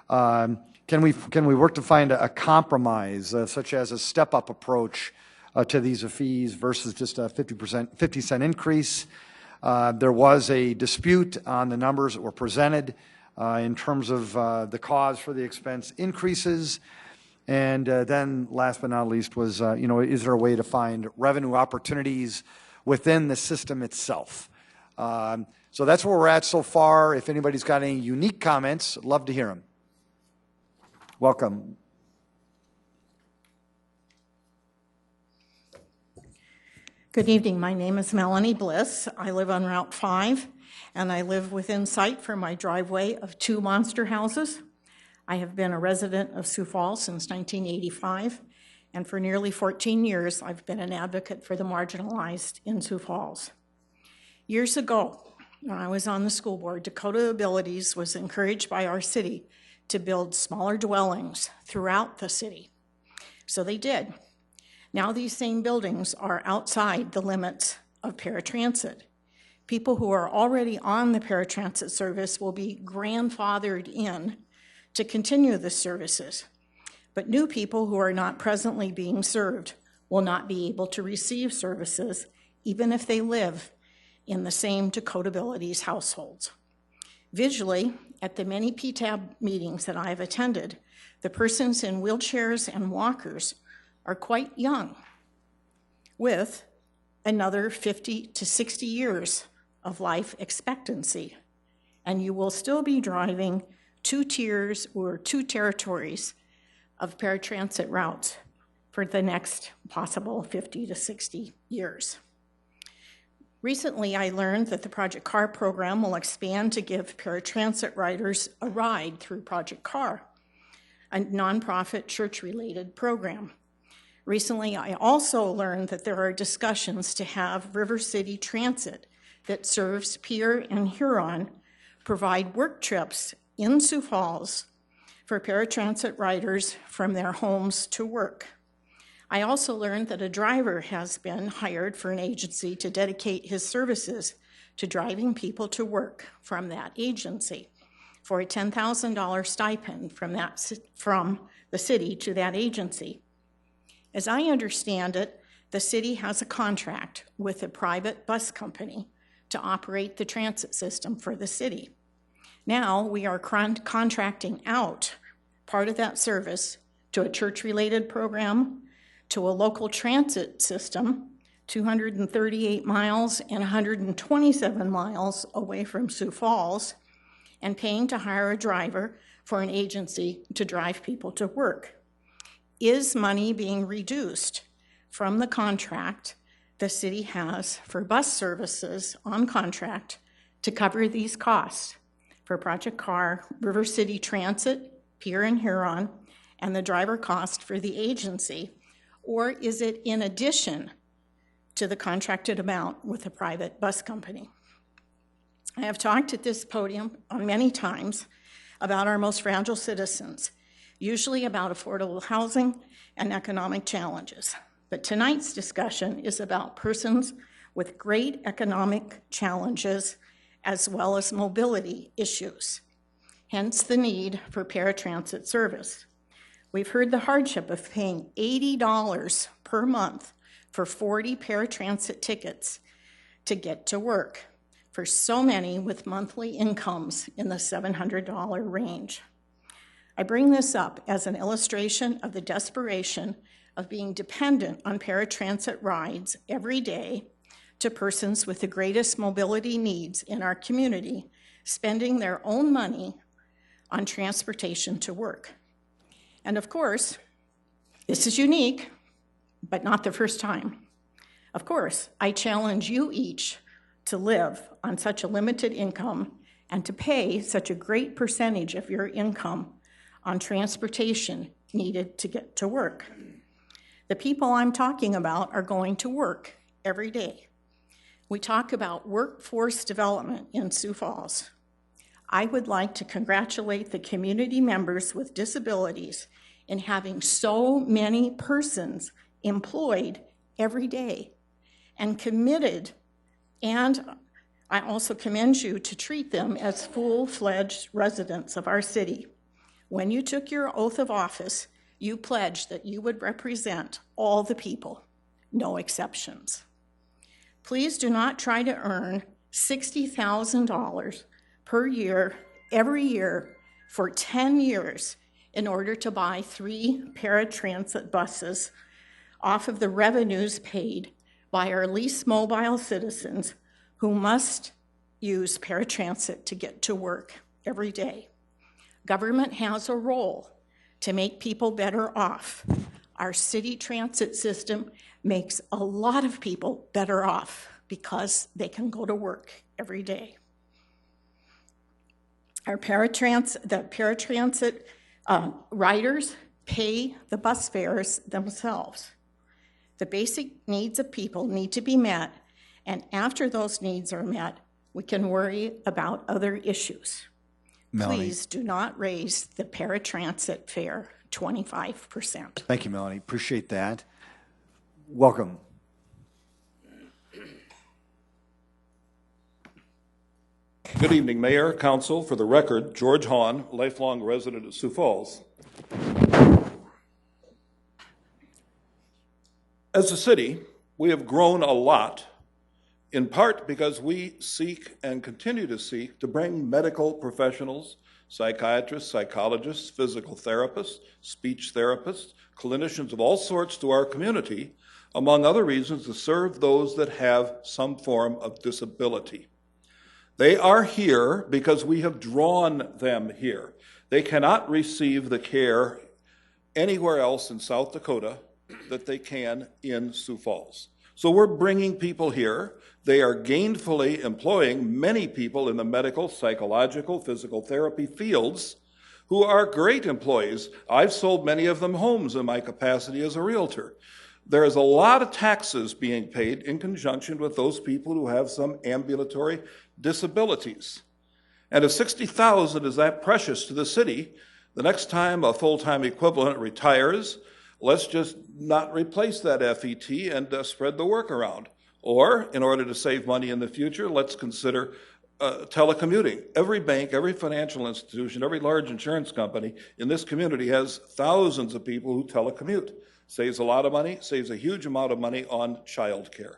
Can we work to find a compromise, such as a step-up approach to these fees versus just a 50-cent increase? There was a dispute on the numbers that were presented in terms of the cause for the expense increases. And then last but not least was, is there a way to find revenue opportunities within the system itself? So that's where we're at so far. If anybody's got any unique comments, I'd love to hear them. Welcome. Good evening. My name is Melanie Bliss. I live on Route 5, and I live within sight from my driveway of 2 monster houses. I have been a resident of Sioux Falls since 1985, and for nearly 14 years, I've been an advocate for the marginalized in Sioux Falls. Years ago, when I was on the school board, Dakota Abilities was encouraged by our city to build smaller dwellings throughout the city. So they did. Now these same buildings are outside the limits of paratransit. People who are already on the paratransit service will be grandfathered in to continue the services. But new people who are not presently being served will not be able to receive services, even if they live in the same Dakota Abilities households. Visually, at the many PTAB meetings that I have attended, the persons in wheelchairs and walkers are quite young, with another 50 to 60 years of life expectancy. And you will still be driving 2 tiers or 2 territories of paratransit routes for the next possible 50 to 60 years. Recently, I learned that the Project CAR program will expand to give paratransit riders a ride through Project CAR, a nonprofit church-related program. Recently, I also learned that there are discussions to have River City Transit that serves Pierre and Huron provide work trips in Sioux Falls for paratransit riders from their homes to work. I also learned that a driver has been hired for an agency to dedicate his services to driving people to work from that agency for a $10,000 stipend from the city to that agency. As I understand it, the city has a contract with a private bus company to operate the transit system for the city. Now we are contracting out part of that service to a church-related program, to a local transit system, 238 miles and 127 miles away from Sioux Falls, and paying to hire a driver for an agency to drive people to work. Is money being reduced from the contract the city has for bus services on contract to cover these costs for Project CAR, River City Transit, Pierre and Huron, and the driver cost for the agency? Or is it in addition to the contracted amount with a private bus company? I have talked at this podium many times about our most fragile citizens, usually about affordable housing and economic challenges. But tonight's discussion is about persons with great economic challenges as well as mobility issues, hence the need for paratransit service. We've heard the hardship of paying $80 per month for 40 paratransit tickets to get to work for so many with monthly incomes in the $700 range. I bring this up as an illustration of the desperation of being dependent on paratransit rides every day to persons with the greatest mobility needs in our community, spending their own money on transportation to work. And of course, this is unique, but not the first time. Of course, I challenge you each to live on such a limited income and to pay such a great percentage of your income on transportation needed to get to work. The people I'm talking about are going to work every day. We talk about workforce development in Sioux Falls. I would like to congratulate the community members with disabilities in having so many persons employed every day and committed, and I also commend you to treat them as full-fledged residents of our city. When you took your oath of office, you pledged that you would represent all the people, no exceptions. Please do not try to earn $60,000 per year, every year, for 10 years in order to buy 3 paratransit buses off of the revenues paid by our least mobile citizens who must use paratransit to get to work every day. Government has a role to make people better off. Our city transit system makes a lot of people better off because they can go to work every day. The paratransit Riders pay the bus fares themselves. The basic needs of people need to be met, and after those needs are met, we can worry about other issues. Melanie. Please do not raise the paratransit fare 25%. Thank you, Melanie. Appreciate that. Welcome. Good evening, Mayor, Council. For the record, George Hahn, lifelong resident of Sioux Falls. As a city, we have grown a lot, in part because we seek and continue to seek to bring medical professionals, psychiatrists, psychologists, physical therapists, speech therapists, clinicians of all sorts to our community, among other reasons, to serve those that have some form of disability. They are here because we have drawn them here. They cannot receive the care anywhere else in South Dakota that they can in Sioux Falls. So we're bringing people here. They are gainfully employing many people in the medical, psychological, physical therapy fields who are great employees. I've sold many of them homes in my capacity as a realtor. There is a lot of taxes being paid in conjunction with those people who have some ambulatory disabilities. And if $60,000 is that precious to the city, the next time a full-time equivalent retires, let's just not replace that FET and spread the work around. Or, in order to save money in the future, let's consider telecommuting. Every bank, every financial institution, every large insurance company in this community has thousands of people who telecommute. Saves a lot of money, saves a huge amount of money on childcare.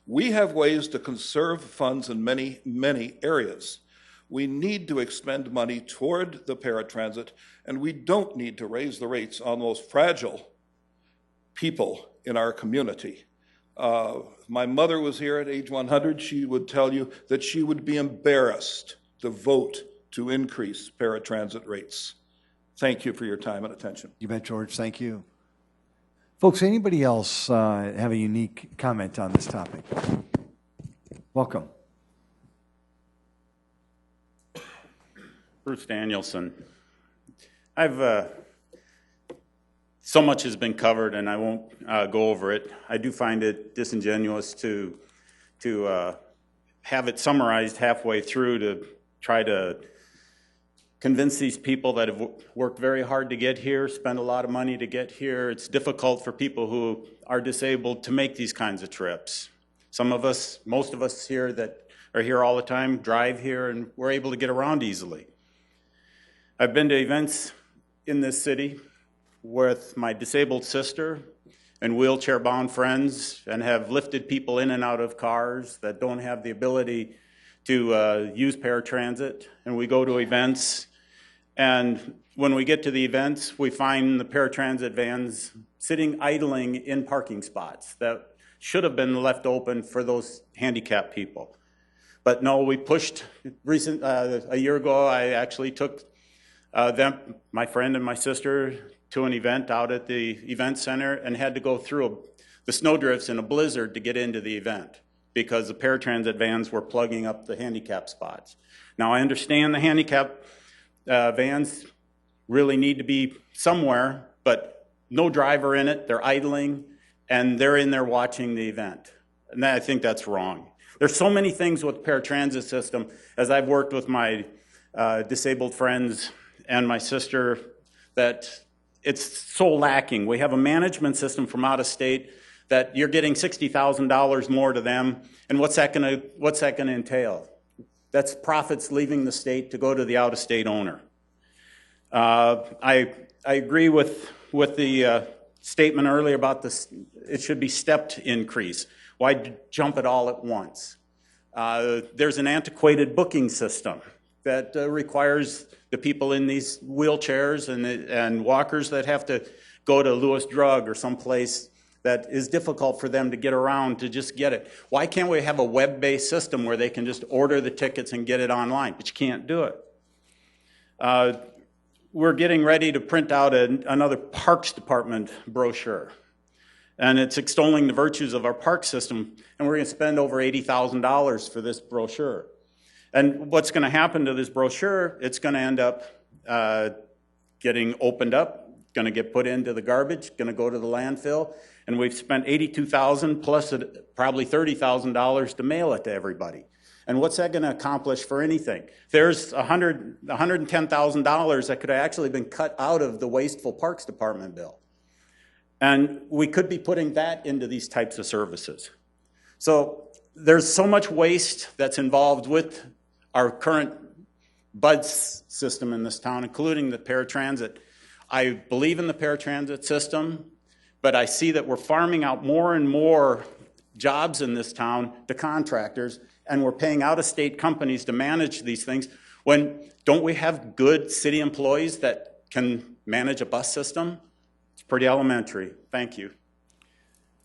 We have ways to conserve funds in many, many areas. We need to expend money toward the paratransit, and we don't need to raise the rates on the most fragile people in our community. My mother was here at age 100. She would tell you that she would be embarrassed to vote to increase paratransit rates. Thank you for your time and attention. You bet, George. Thank you. Folks, anybody else have a unique comment on this topic? Welcome. Bruce Danielson. So much has been covered, and I won't go over it. I do find it disingenuous to have it summarized halfway through to try to convince these people that have worked very hard to get here, spend a lot of money to get here. It's difficult for people who are disabled to make these kinds of trips. Some of us, most of us here that are here all the time, drive here, and we're able to get around easily. I've been to events in this city with my disabled sister and wheelchair-bound friends, and have lifted people in and out of cars that don't have the ability to use paratransit. And we go to events, and when we get to the events, we find the paratransit vans sitting idling in parking spots that should have been left open for those handicapped people. But no, we pushed. A year ago, I actually took my friend and my sister, to an event out at the event center, and had to go through the snowdrifts in a blizzard to get into the event because the paratransit vans were plugging up the handicap spots. Now, I understand the handicap vans really need to be somewhere, but no driver in it, they're idling, and they're in there watching the event. And I think that's wrong. There's so many things with the paratransit system, as I've worked with my disabled friends and my sister, that it's so lacking. We have a management system from out of state that you're getting $60,000 more to them, and what's that going to entail? That's profits leaving the state to go to the out-of-state owner. I agree with the statement earlier about this. It should be stepped increase. Why jump it all at once? There's an antiquated booking system that requires the people in these wheelchairs and walkers that have to go to Lewis Drug or someplace that is difficult for them to get around to just get it. Why can't we have a web-based system where they can just order the tickets and get it online? But you can't do it. We're getting ready to print out another Parks Department brochure. And it's extolling the virtues of our park system, and we're going to spend over $80,000 for this brochure. And what's going to happen to this brochure, it's going to end up getting opened up, going to get put into the garbage, going to go to the landfill, and we've spent $82,000 plus probably $30,000 to mail it to everybody. And what's that going to accomplish for anything? There's $110,000 that could have actually been cut out of the Wasteful Parks Department bill. And we could be putting that into these types of services. So there's so much waste that's involved with our current BUD system in this town, including the paratransit. I believe in the paratransit system, but I see that we're farming out more and more jobs in this town to contractors, and we're paying out-of-state companies to manage these things. When don't we have good city employees that can manage a bus system? It's pretty elementary. Thank you.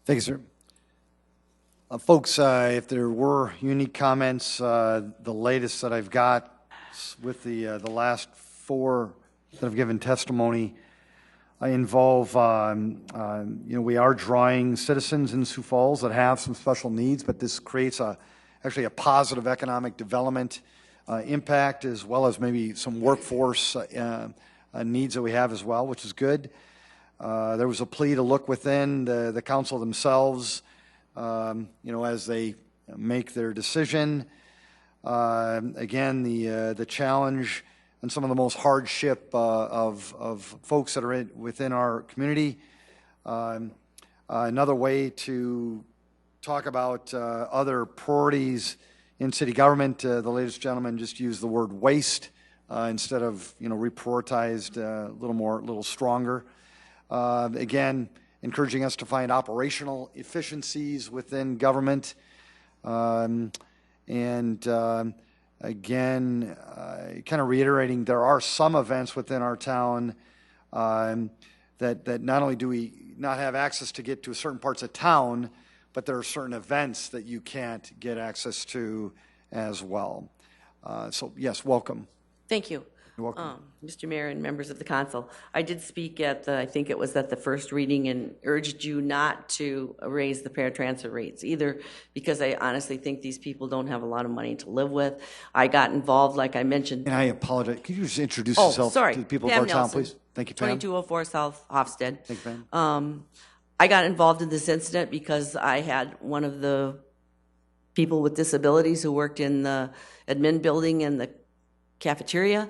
Thank you, sir. Folks, if there were unique comments, the latest that I've got with the last four that have given testimony involve, we are drawing citizens in Sioux Falls that have some special needs, but this creates actually a positive economic development impact, as well as maybe some workforce needs that we have as well, which is good. There was a plea to look within the council themselves, as they make their decision. Again, the challenge and some of the most hardship of folks that are within our community. Another way to talk about other priorities in city government, the latest gentleman just used the word waste instead of reprioritized, a little stronger. Again, encouraging us to find operational efficiencies within government. Again, kind of reiterating, there are some events within our town that not only do we not have access to get to certain parts of town, but there are certain events that you can't get access to as well. So, yes, welcome. Thank you. You're welcome. Mr. Mayor and members of the council, I did speak at I think it was at the first reading, and urged you not to raise the paratransit rates either, because I honestly think these people don't have a lot of money to live with. I got involved, like I mentioned. And I apologize. Could you just introduce yourself to the people Pam of our town, Nelson, please? Thank you, Pam. 2204 South Hofstede. Thank you, Pam. I got involved in this incident because I had one of the people with disabilities who worked in the admin building and the cafeteria.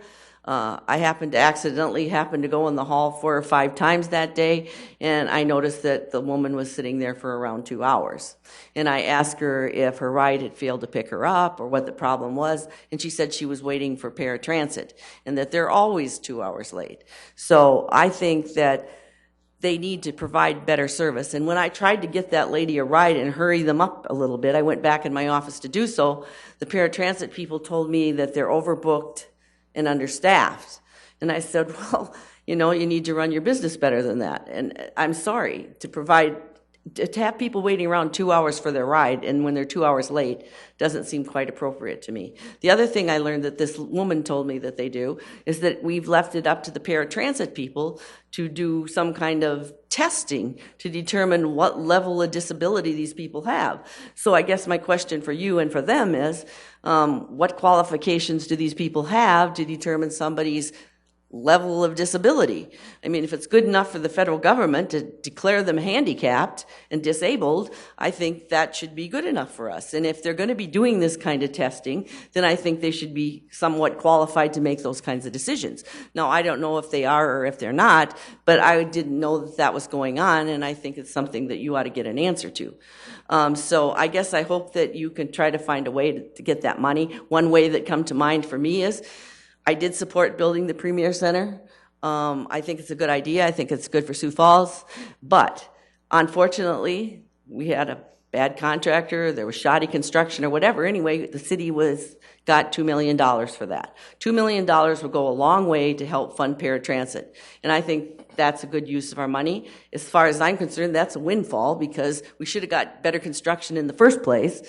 I happened to go in the hall 4 or 5 times that day, and I noticed that the woman was sitting there for around 2 hours. And I asked her if her ride had failed to pick her up or what the problem was, and she said she was waiting for paratransit and that they're always 2 hours late. So I think that they need to provide better service. And when I tried to get that lady a ride and hurry them up a little bit, I went back in my office to do so. The paratransit people told me that they're overbooked and understaffed. And I said, well, you need to run your business better than that. And I'm sorry, to have people waiting around 2 hours for their ride, and when they're 2 hours late, doesn't seem quite appropriate to me. The other thing I learned that this woman told me that they do is that we've left it up to the paratransit people to do some kind of testing to determine what level of disability these people have. So I guess my question for you and for them is, what qualifications do these people have to determine somebody's level of disability? I mean, if it's good enough for the federal government to declare them handicapped and disabled, I think that should be good enough for us. And if they're going to be doing this kind of testing, then I think they should be somewhat qualified to make those kinds of decisions. Now, I don't know if they are or if they're not, but I didn't know that that was going on, and I think it's something that you ought to get an answer to. So I guess I hope that you can try to find a way to get that money. One way that come to mind for me is, I did support building the Premier Center. I think it's a good idea. I think it's good for Sioux Falls. But unfortunately, we had a bad contractor. There was shoddy construction or whatever. Anyway, the city got $2 million for that. $2 million will go a long way to help fund paratransit. And I think that's a good use of our money. As far as I'm concerned, that's a windfall, because we should have got better construction in the first place.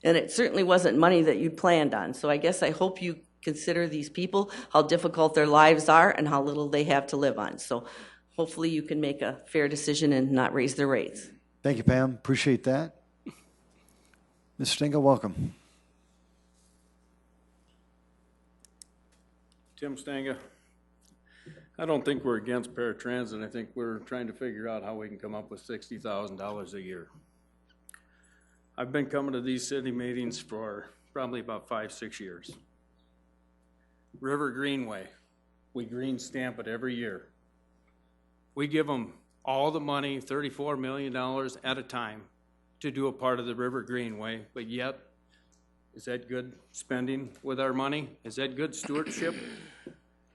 And it certainly wasn't money that you planned on. So I guess I hope you consider these people, how difficult their lives are and how little they have to live on. So hopefully you can make a fair decision and not raise their rates. Thank you, Pam. Appreciate that. Ms. Stinga, welcome. Tim Stanga. I don't think we're against paratransit. I think we're trying to figure out how we can come up with $60,000 a year. I've been coming to these city meetings for probably about 5-6 years. River Greenway, we green stamp it every year. We give them all the money, $34 million at a time, to do a part of the River Greenway, but yet, is that good spending with our money? Is that good stewardship?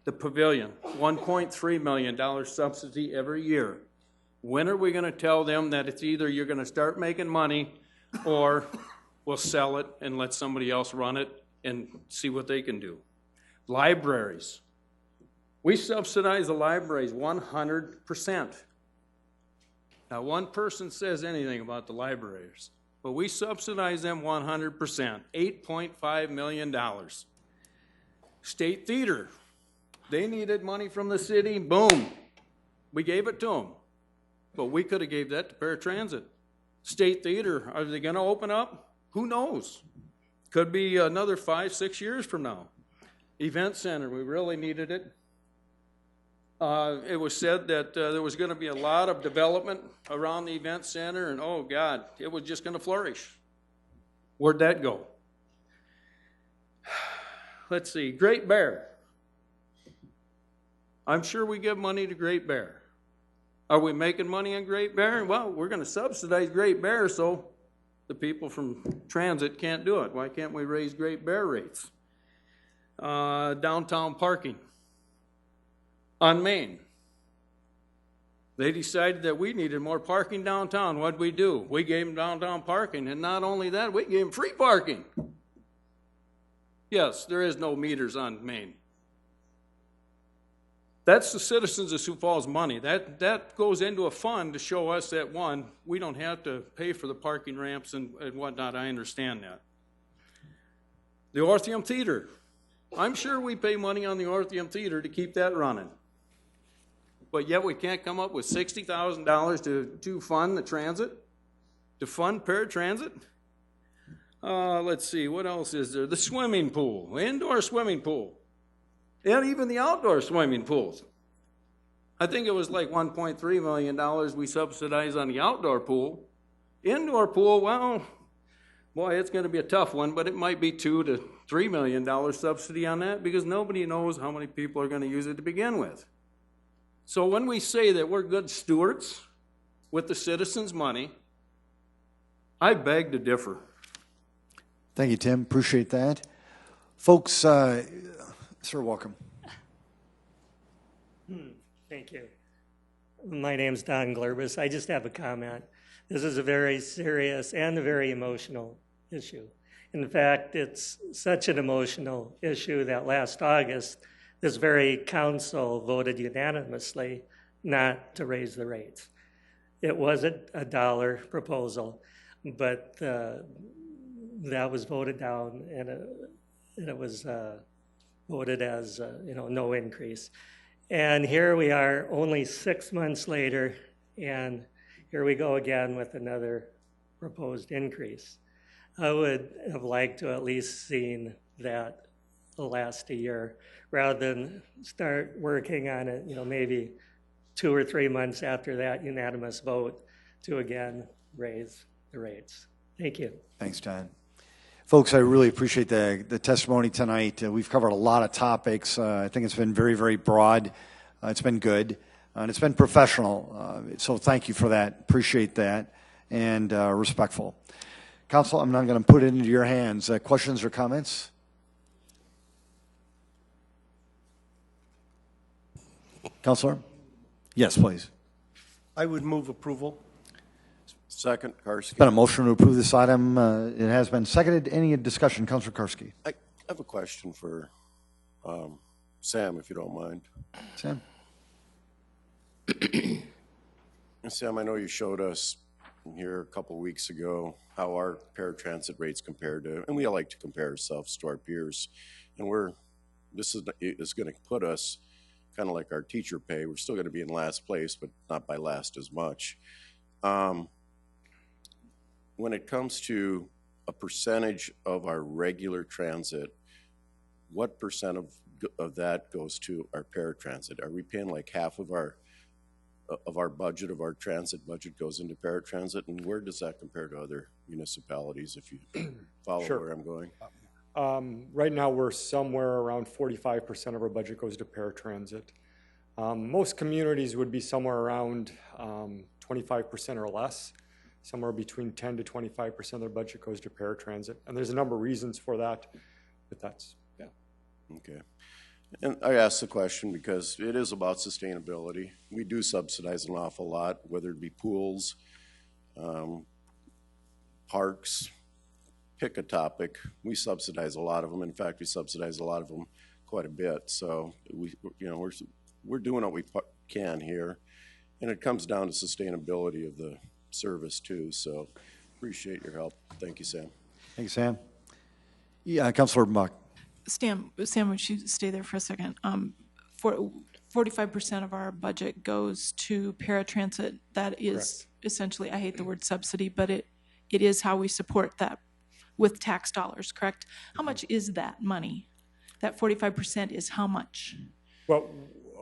The pavilion, $1.3 million subsidy every year. When are we going to tell them that it's either you're going to start making money or we'll sell it and let somebody else run it and see what they can do? Libraries. We subsidize the libraries 100%. Not one person says anything about the libraries, but we subsidize them 100%, $8.5 million. State Theater. They needed money from the city, boom, we gave it to them. But we could have gave that to paratransit. State Theater, are they going to open up? Who knows? Could be another 5-6 years from now. Event Center, we really needed it. It was said that there was going to be a lot of development around the Event Center, and oh God, it was just going to flourish. Where'd that go? Let's see, Great Bear. I'm sure we give money to Great Bear. Are we making money on Great Bear? Well, we're going to subsidize Great Bear so the people from transit can't do it. Why can't we raise Great Bear rates? Downtown parking on Main. They decided that we needed more parking downtown. What'd we do? We gave them downtown parking, and not only that, we gave them free parking. Yes, there is no meters on Main. That's the citizens of Sioux Falls money. That goes into a fund to show us that, one, we don't have to pay for the parking ramps and whatnot. I understand that. The Orpheum Theater. I'm sure we pay money on the Orpheum Theater to keep that running. But yet we can't come up with $60,000 to fund the transit, to fund paratransit. Let's see, what else is there? The swimming pool, indoor swimming pool. And even the outdoor swimming pools. I think it was like $1.3 million we subsidize on the outdoor pool. Indoor pool, well, boy, it's going to be a tough one, but it might be $2 to $3 million subsidy on that because nobody knows how many people are going to use it to begin with. So when we say that we're good stewards with the citizens' money, I beg to differ. Thank you, Tim. Appreciate that. Folks, sir, welcome. Thank you. My name's Don Glerbus. I just have a comment. This is a very serious and a very emotional issue. In fact, it's such an emotional issue that last August, this very council voted unanimously not to raise the rates. It wasn't a dollar proposal, but that was voted down, and it was voted as no increase. And here we are only 6 months later, and here we go again with another proposed increase. I would have liked to at least seen that last a year rather than start working on it, maybe 2 or 3 months after that unanimous vote to again raise the rates. Thank you. Thanks, Don. Folks, I really appreciate the testimony tonight. We've covered a lot of topics. I think it's been very, very broad. It's been good, and it's been professional. So thank you for that. Appreciate that, and respectful. Council, I'm now going to put it into your hands. Questions or comments? Councilor? Yes, please. I would move approval. Second, Karski. It's been a motion to approve this item. It has been seconded. Any discussion? Councilor Karski. I have a question for Sam, if you don't mind. Sam? Sam, I know you showed us here a couple weeks ago how our paratransit rates compared to, and we like to compare ourselves to our peers, and this is going to put us kind of like our teacher pay. We're still going to be in last place, but not by last as much. When it comes to a percentage of our regular transit, what percent of of that goes to our paratransit? Are we paying like half of our budget, of our transit budget goes into paratransit? And where does that compare to other municipalities, if you follow Sure. where I'm going? Right now, we're somewhere around 45% of our budget goes to paratransit. Most communities would be somewhere around 25% or less. Somewhere between 10 to 25% of their budget goes to paratransit. And there's a number of reasons for that, but that's, yeah. Okay. And I asked the question because it is about sustainability. We do subsidize an awful lot, whether it be pools, parks, pick a topic. We subsidize a lot of them. In fact, we subsidize a lot of them quite a bit. So we're doing what we can here, and it comes down to sustainability of the service too. So appreciate your help. Thank you, Sam. Thank you, Sam. Yeah, Councilor Buck. Sam, would you stay there for a second? 45% of our budget goes to paratransit. That is essentially, I hate the word subsidy, but it is how we support that with tax dollars, correct? How much is that money? That 45% is how much? Well,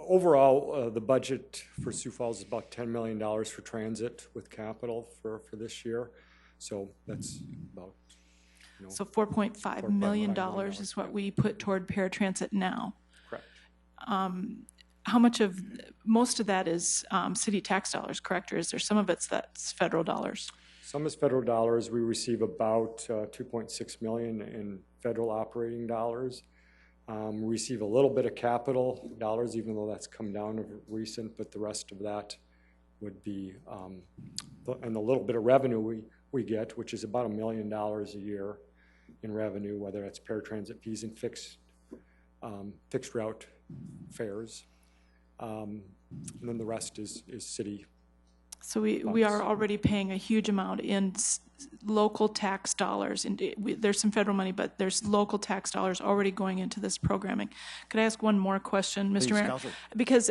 overall, the budget for Sioux Falls is about $10 million for transit with capital for this year. So that's about, so $4.5 million is what we put toward paratransit now. Correct. How much of, most of that is city tax dollars, correct? Or is there some of that's federal dollars? Some is federal dollars. We receive about $2.6 million in federal operating dollars. We receive a little bit of capital dollars, even though that's come down of recent, but the rest of that would be, and the little bit of revenue we get, which is about $1 million a year in revenue, whether it's paratransit fees and fixed route fares. And then the rest is city. So we are already paying a huge amount in local tax dollars. And there's some federal money, but there's local tax dollars already going into this programming. Could I ask one more question, Mr. Mayor? Counselor. Because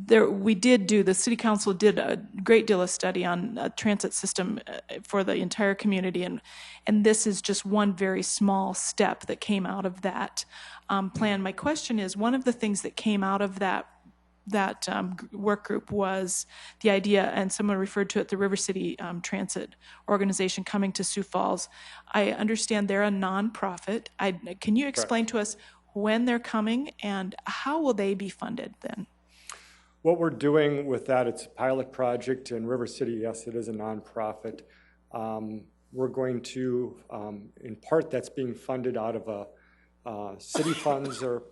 the City Council did a great deal of study on a transit system for the entire community, and this is just one very small step that came out of that plan. My question is, one of the things that came out of that work group was the idea, and someone referred to it, the River City Transit Organization coming to Sioux Falls. I understand they're a nonprofit. Can you explain to us when they're coming and how will they be funded then? What we're doing with that, it's a pilot project in River City. Yes, it is a nonprofit. We're going to, in part, that's being funded out of city funds are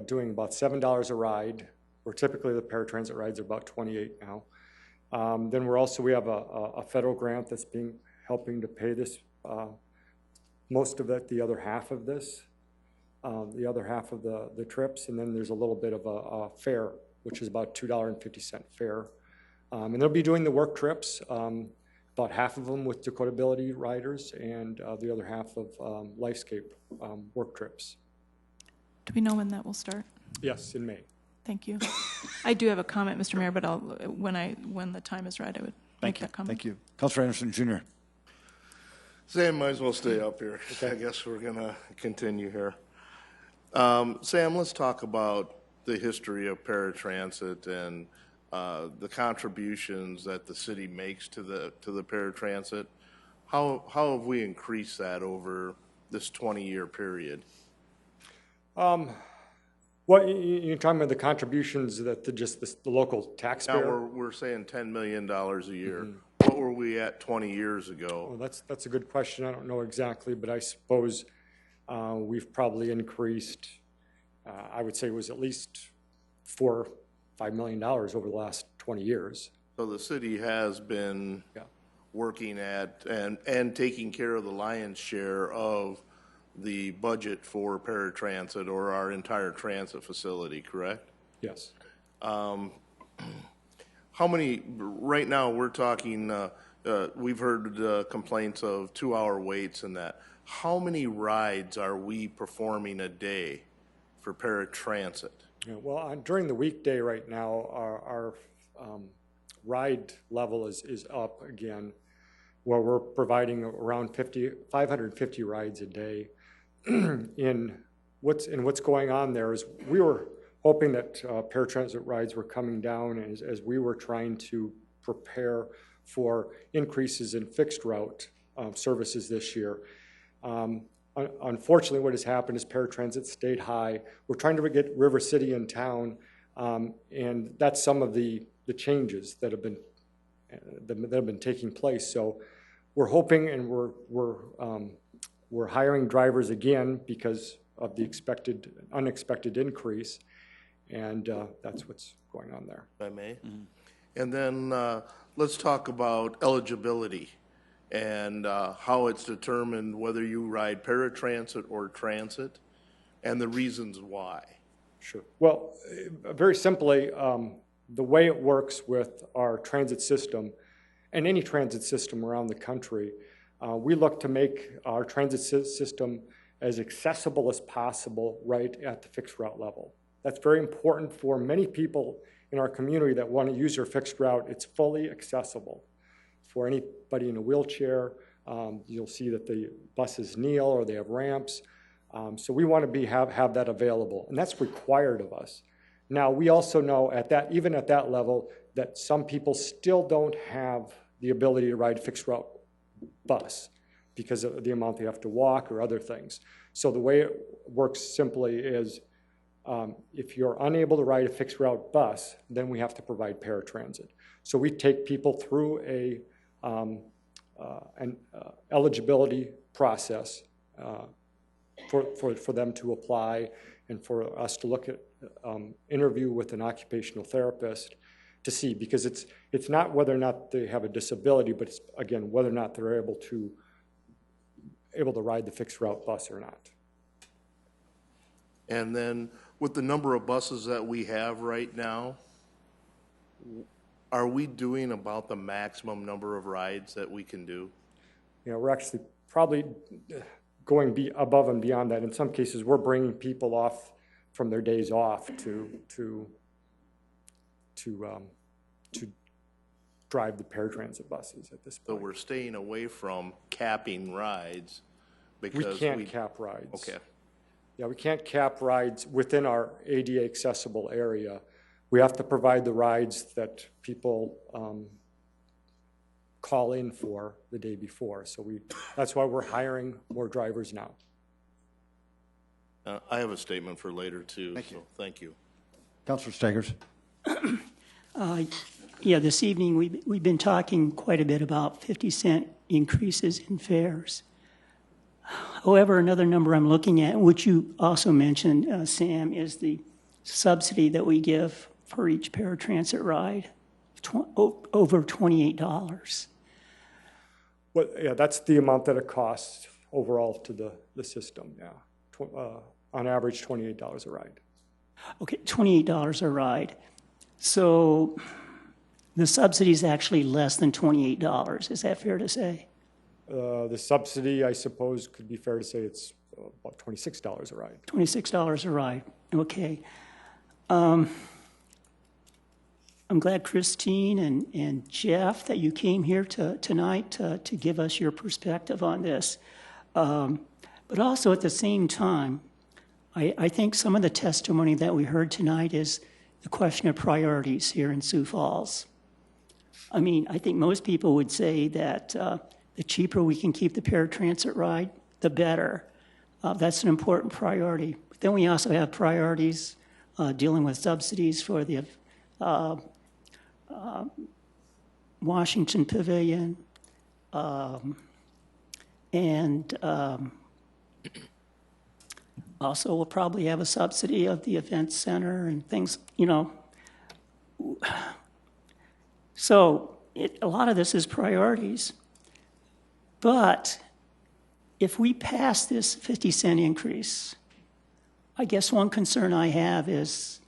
doing about $7 a ride, where typically the paratransit rides are about 28 now. Then we have a federal grant that's helping to pay this, most of it, the other half of this, the other half of the trips, and then there's a little bit of a fare, which is about $2.50 fare. And they'll be doing the work trips, about half of them with Dakota Ability riders, and the other half of Lifescape work trips. Do we know when that will start? Yes, in May. Thank you. I do have a comment, Mr. Mayor, but when the time is right, I would make that comment. Thank you. Councilor Anderson, Jr. Sam, might as well stay up here. I guess we're going to continue here. Sam, let's talk about the history of paratransit and the contributions that the city makes to the paratransit. How have we increased that over this 20-year period? Well, you're talking about the contributions that the local taxpayer? Now we're saying $10 million a year. Mm-hmm. What were we at 20 years ago? Well, that's a good question. I don't know exactly, but I suppose we've probably increased, I would say it was at least $4 or $5 million over the last 20 years. So the city has been working at and taking care of the lion's share of the budget for paratransit or our entire transit facility, correct? Yes. How many, right now we're talking, we've heard complaints of 2-hour waits and that. How many rides are we performing a day for paratransit? Yeah, well, during the weekday right now, our ride level is up again, where we're providing around 550 rides a day. In what's going on there is we were hoping that paratransit rides were coming down as we were trying to prepare for increases in fixed route services this year. Unfortunately, what has happened is paratransit stayed high. We're trying to get River City in town, and that's some of the changes that have been taking place. So we're hoping, and we're hiring drivers again because of the unexpected increase, and that's what's going on there. If I may. And then let's talk about eligibility and how it's determined whether you ride paratransit or transit, and the reasons why. Sure. Well, very simply, the way it works with our transit system, and any transit system around the country, we look to make our transit system as accessible as possible right at the fixed route level. That's very important for many people in our community that want to use their fixed route. It's fully accessible. For anybody in a wheelchair, you'll see that the buses kneel or they have ramps. So we want to have that available, and that's required of us. Now, we also know even at that level that some people still don't have the ability to ride a fixed route bus because of the amount they have to walk or other things. So the way it works simply is if you're unable to ride a fixed route bus, then we have to provide paratransit. So we take people through an eligibility process for them to apply and for us to look at interview with an occupational therapist to see, because it's not whether or not they have a disability, but it's again whether or not they're able to ride the fixed route bus or not. And then with the number of buses that we have right now, are we doing about the maximum number of rides that we can do? You know, we're actually probably going above and beyond that. In some cases, we're bringing people off from their days off to drive the paratransit buses at this point. So we're staying away from capping rides because we can't cap rides. Okay. Yeah, we can't cap rides within our ADA accessible area. We have to provide the rides that people call in for the day before. So that's why we're hiring more drivers now. I have a statement for later too. Thank you. Councilor Staggers. Yeah, this evening we've been talking quite a bit about 50-cent increases in fares. However, another number I'm looking at, which you also mentioned, Sam, is the subsidy that we give for each paratransit ride, over $28. Well, yeah, that's the amount that it costs overall to the system, yeah. On average, $28 a ride. Okay, $28 a ride. So the subsidy is actually less than $28. Is that fair to say? The subsidy, I suppose, could be fair to say it's about $26 a ride. $26 a ride, okay. I'm glad, Christine and Jeff, that you came here tonight to give us your perspective on this. But also at the same time, I think some of the testimony that we heard tonight is the question of priorities here in Sioux Falls. I mean, I think most people would say that the cheaper we can keep the paratransit ride, the better. That's an important priority. But then we also have priorities dealing with subsidies for the Washington Pavilion and also we'll probably have a subsidy of the event center and things, you know. So a lot of this is priorities. But if we pass this 50-cent increase, I guess one concern I have is,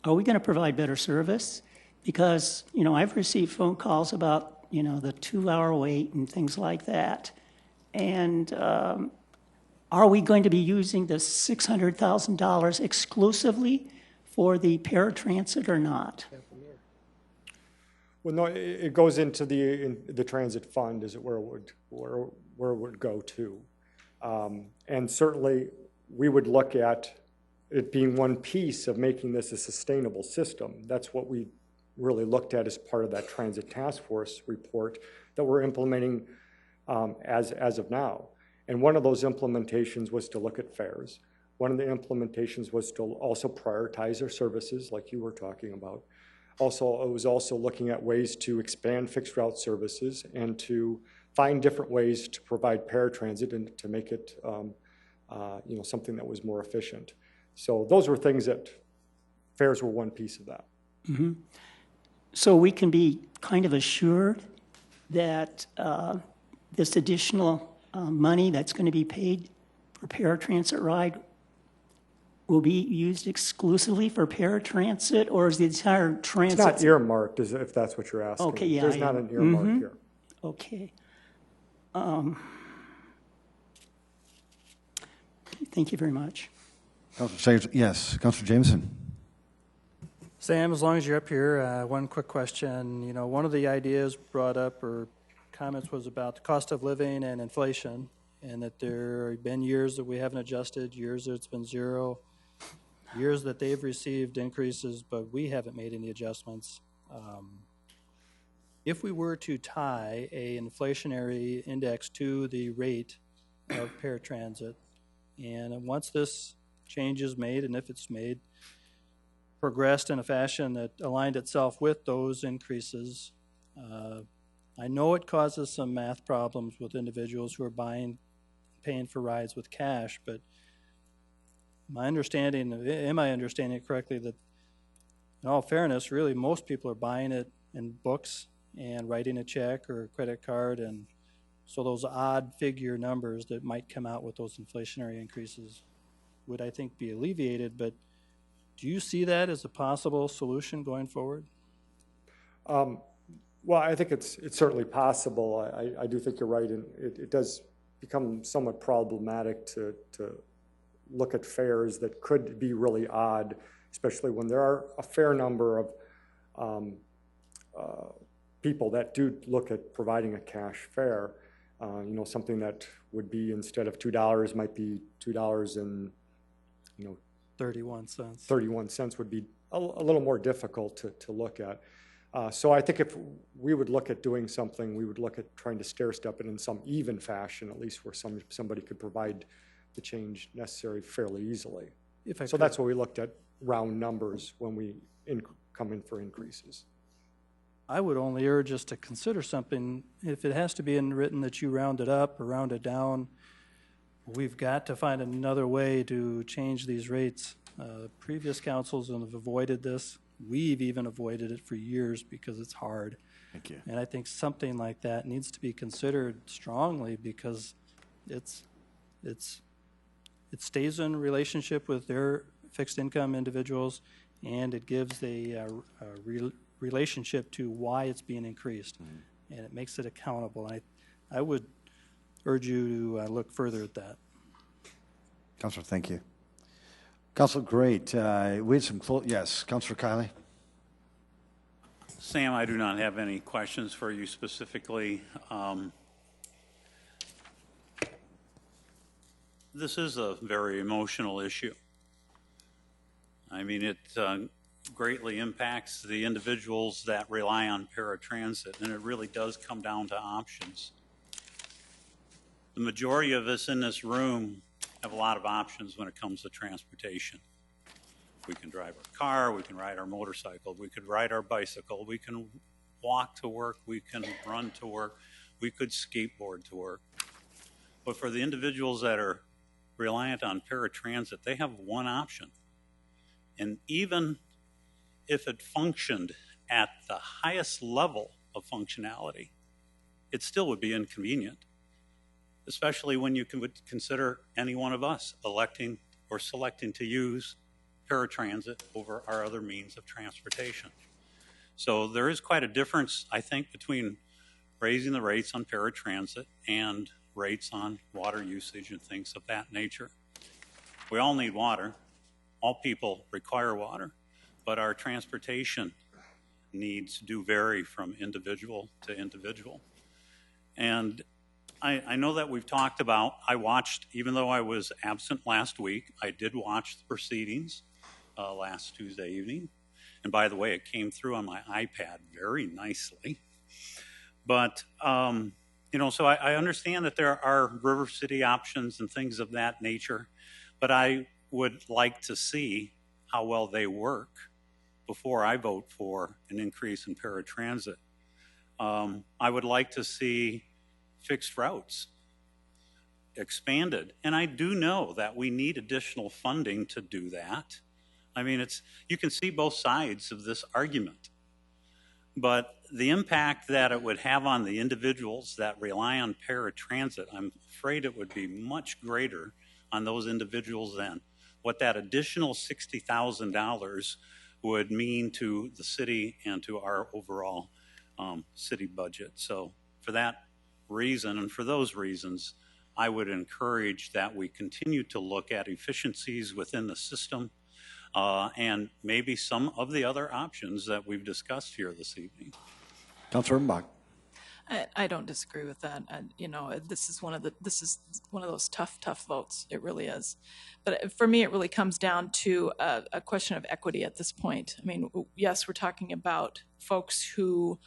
are we going to provide better service? Because, you know, I've received phone calls about, you know, the 2-hour wait and things like that. And are we going to be using the $600,000 exclusively for the paratransit or not? Well, no, it goes into the transit fund, is it where it would go to, and certainly we would look at it being one piece of making this a sustainable system. That's what we really looked at as part of that Transit Task Force report that we're implementing as of now. And one of those implementations was to look at fares. One of the implementations was to also prioritize our services, like you were talking about. Also, it was also looking at ways to expand fixed route services and to find different ways to provide paratransit and to make it something that was more efficient. So those were things that fares were one piece of that. Mm-hmm. So we can be kind of assured that this additional money that's going to be paid for paratransit ride will be used exclusively for paratransit, or is the entire transit? It's not earmarked, if that's what you're asking. Okay, yeah. There's not an earmark here. Okay. Thank you very much. Yes, Councilor Jameson. Sam, as long as you're up here, one quick question. You know, one of the ideas brought up or comments was about the cost of living and inflation, and that there have been years that we haven't adjusted, years that it's been zero, years that they've received increases, but we haven't made any adjustments. If we were to tie a inflationary index to the rate of paratransit, and once this change is made, and if it's made, progressed in a fashion that aligned itself with those increases, I know it causes some math problems with individuals who are paying for rides with cash, but am I understanding it correctly that in all fairness, really most people are buying it in books and writing a check or a credit card, and so those odd figure numbers that might come out with those inflationary increases would, I think, be alleviated, but do you see that as a possible solution going forward? Well, I think it's certainly possible. I do think you're right, and it does become somewhat problematic to look at fares that could be really odd, especially when there are a fair number of people that do look at providing a cash fare. Something that would be, instead of $2, might be $2 and 31 cents. 31 cents would be a little more difficult to look at. So I think if we would look at doing something, we would look at trying to stair step it in some even fashion, at least where somebody could provide the change necessary fairly easily. So that's what we looked at, round numbers, when we come in for increases. I would only urge us to consider something. If it has to be written that you round it up or round it down, we've got to find another way to change these rates. Previous councils have avoided this. We've even avoided it for years because it's hard. Thank you. And I think something like that needs to be considered strongly because it stays in relationship with their fixed income individuals, and it gives a relationship to why it's being increased, and it makes it accountable. I would urge you to look further at that. Councilor, thank you. Councilor, great. We had some yes, Councilor Kiley. Sam, I do not have any questions for you specifically. This is a very emotional issue. I mean, it greatly impacts the individuals that rely on paratransit, and it really does come down to options. The majority of us in this room have a lot of options when it comes to transportation. We can drive our car, we can ride our motorcycle, we could ride our bicycle, we can walk to work, we can run to work, we could skateboard to work. But for the individuals that are reliant on paratransit, they have one option. And even if it functioned at the highest level of functionality, it still would be inconvenient, especially when you would consider any one of us electing or selecting to use paratransit over our other means of transportation. So there is quite a difference, I think, between raising the rates on paratransit and rates on water usage and things of that nature. We all need water. All people require water, but our transportation needs do vary from individual to individual. And I know that we've talked about, I watched, even though I was absent last week, I did watch the proceedings last Tuesday evening. And by the way, it came through on my iPad very nicely. But, you know, so I understand that there are River City options and things of that nature, but I would like to see how well they work before I vote for an increase in paratransit. I would like to see fixed routes expanded. And I do know that we need additional funding to do that. I mean, you can see both sides of this argument. But the impact that it would have on the individuals that rely on paratransit, I'm afraid it would be much greater on those individuals than what that additional $60,000 would mean to the city and to our overall city budget. So for that reason, and for those reasons, I would encourage that we continue to look at efficiencies within the system and maybe some of the other options that we've discussed here this evening. Councilor Mbach. I don't disagree with that. You know, this is one of those tough votes. It really is. But for me, it really comes down to a question of equity at this point. I mean, yes, we're talking about folks who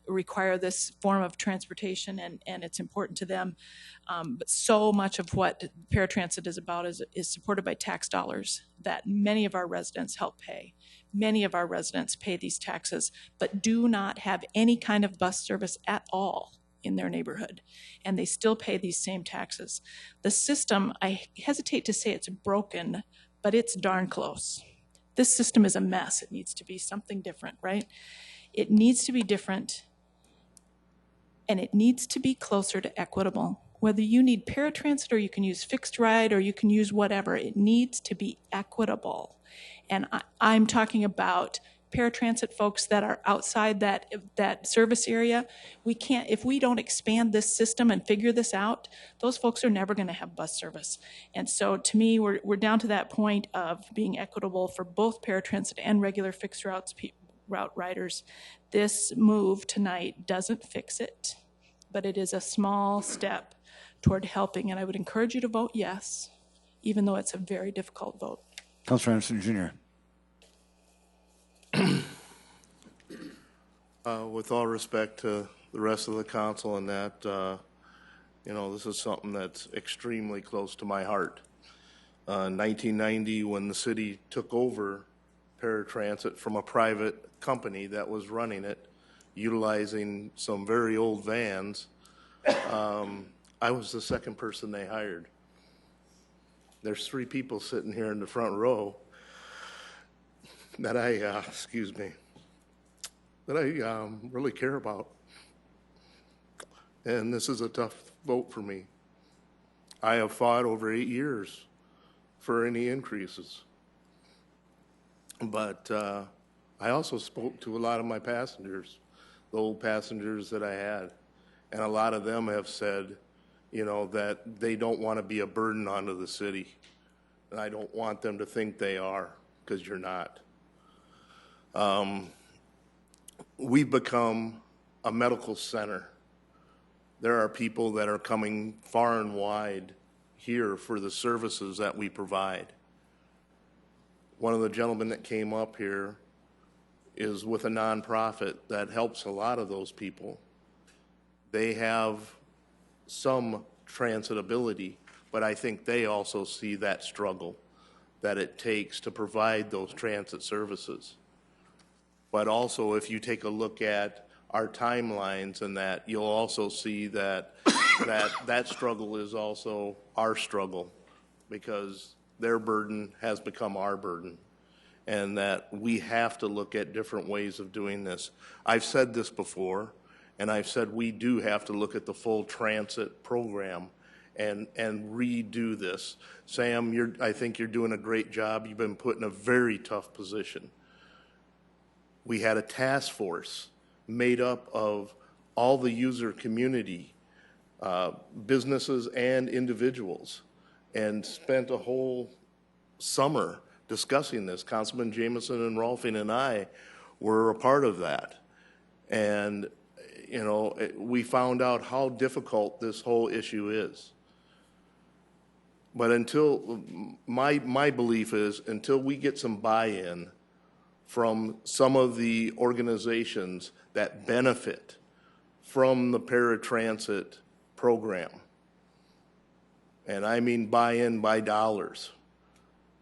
require this form of transportation, and it's important to them. But so much of what paratransit is about is supported by tax dollars that many of our residents help pay. Many of our residents pay these taxes, but do not have any kind of bus service at all in their neighborhood, and they still pay these same taxes. The system, I hesitate to say it's broken, but it's darn close. This system is a mess. It needs to be something different, right? It needs to be different, and it needs to be closer to equitable. Whether you need paratransit or you can use fixed ride or you can use whatever, it needs to be equitable. And I'm talking about paratransit folks that are outside that service area. We can't, if we don't expand this system and figure this out, those folks are never going to have bus service. And so to me, we're down to that point of being equitable for both paratransit and regular fixed route riders. This move tonight doesn't fix it, but it is a small step toward helping, and I would encourage you to vote yes, even though it's a very difficult vote. Councilor Anderson Jr. With all respect to the rest of the council and that, you know, this is something that's extremely close to my heart. 1990, when the city took over paratransit from a private company that was running it, utilizing some very old vans, I was the second person they hired. There's 3 people sitting here in the front row that I really care about. And this is a tough vote for me. I have fought over 8 years for any increases. But I also spoke to a lot of my passengers, the old passengers that I had. And a lot of them have said, you know, that they don't want to be a burden onto the city. And I don't want them to think they are, because you're not. We've become a medical center. There are people that are coming far and wide here for the services that we provide. One of the gentlemen that came up here is with a nonprofit that helps a lot of those people. They have some transitability, but I think they also see that struggle that it takes to provide those transit services. But also, if you take a look at our timelines and that, you'll also see that that struggle is also our struggle, because their burden has become our burden, and that we have to look at different ways of doing this. I've said this before, and I've said we do have to look at the full transit program and redo this. Sam, I think you're doing a great job. You've been put in a very tough position. We had a task force made up of all the user community, businesses and individuals, and spent a whole summer discussing this. Councilman Jameson and Rolfing and I were a part of that. And, you know, we found out how difficult this whole issue is. But until, my belief is, until we get some buy-in from some of the organizations that benefit from the paratransit program, and I mean buy-in by dollars,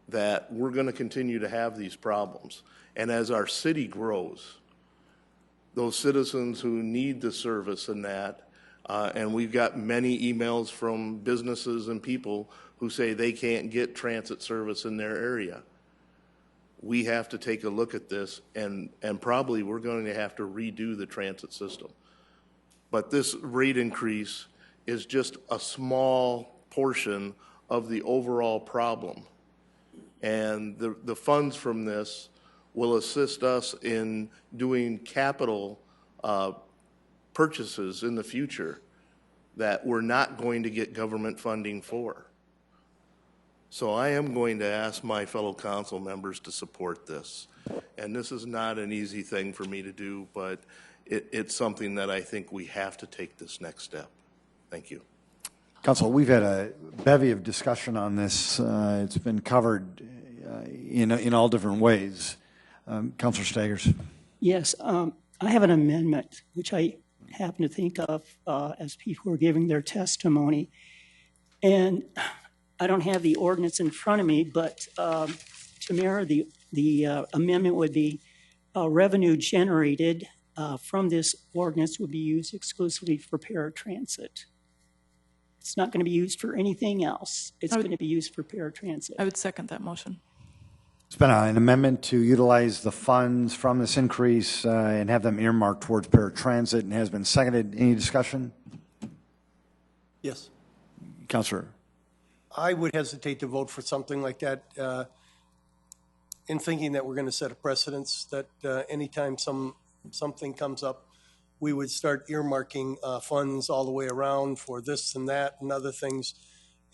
that we're going to continue to have these problems. And as our city grows, those citizens who need the service and that, and we've got many emails from businesses and people who say they can't get transit service in their area. We have to take a look at this, and probably we're going to have to redo the transit system. But this rate increase is just a small portion of the overall problem. And the funds from this will assist us in doing capital purchases in the future that we're not going to get government funding for. So I am going to ask my fellow council members to support this. And this is not an easy thing for me to do, but it's something that I think we have to take this next step. Thank you. Council, we've had a bevy of discussion on this. It's been covered in all different ways. Councilor Staggers. Yes, I have an amendment, which I happen to think of as people were giving their testimony. And I don't have the ordinance in front of me, but Tamara, the amendment would be revenue generated from this ordinance would be used exclusively for paratransit. It's not going to be used for anything else. It's going to be used for paratransit. I would second that motion. It's been an amendment to utilize the funds from this increase and have them earmarked towards paratransit, and has been seconded. Any discussion? Yes. Councilor. I would hesitate to vote for something like that in thinking that we're going to set a precedence that anytime something comes up, we would start earmarking funds all the way around for this and that and other things,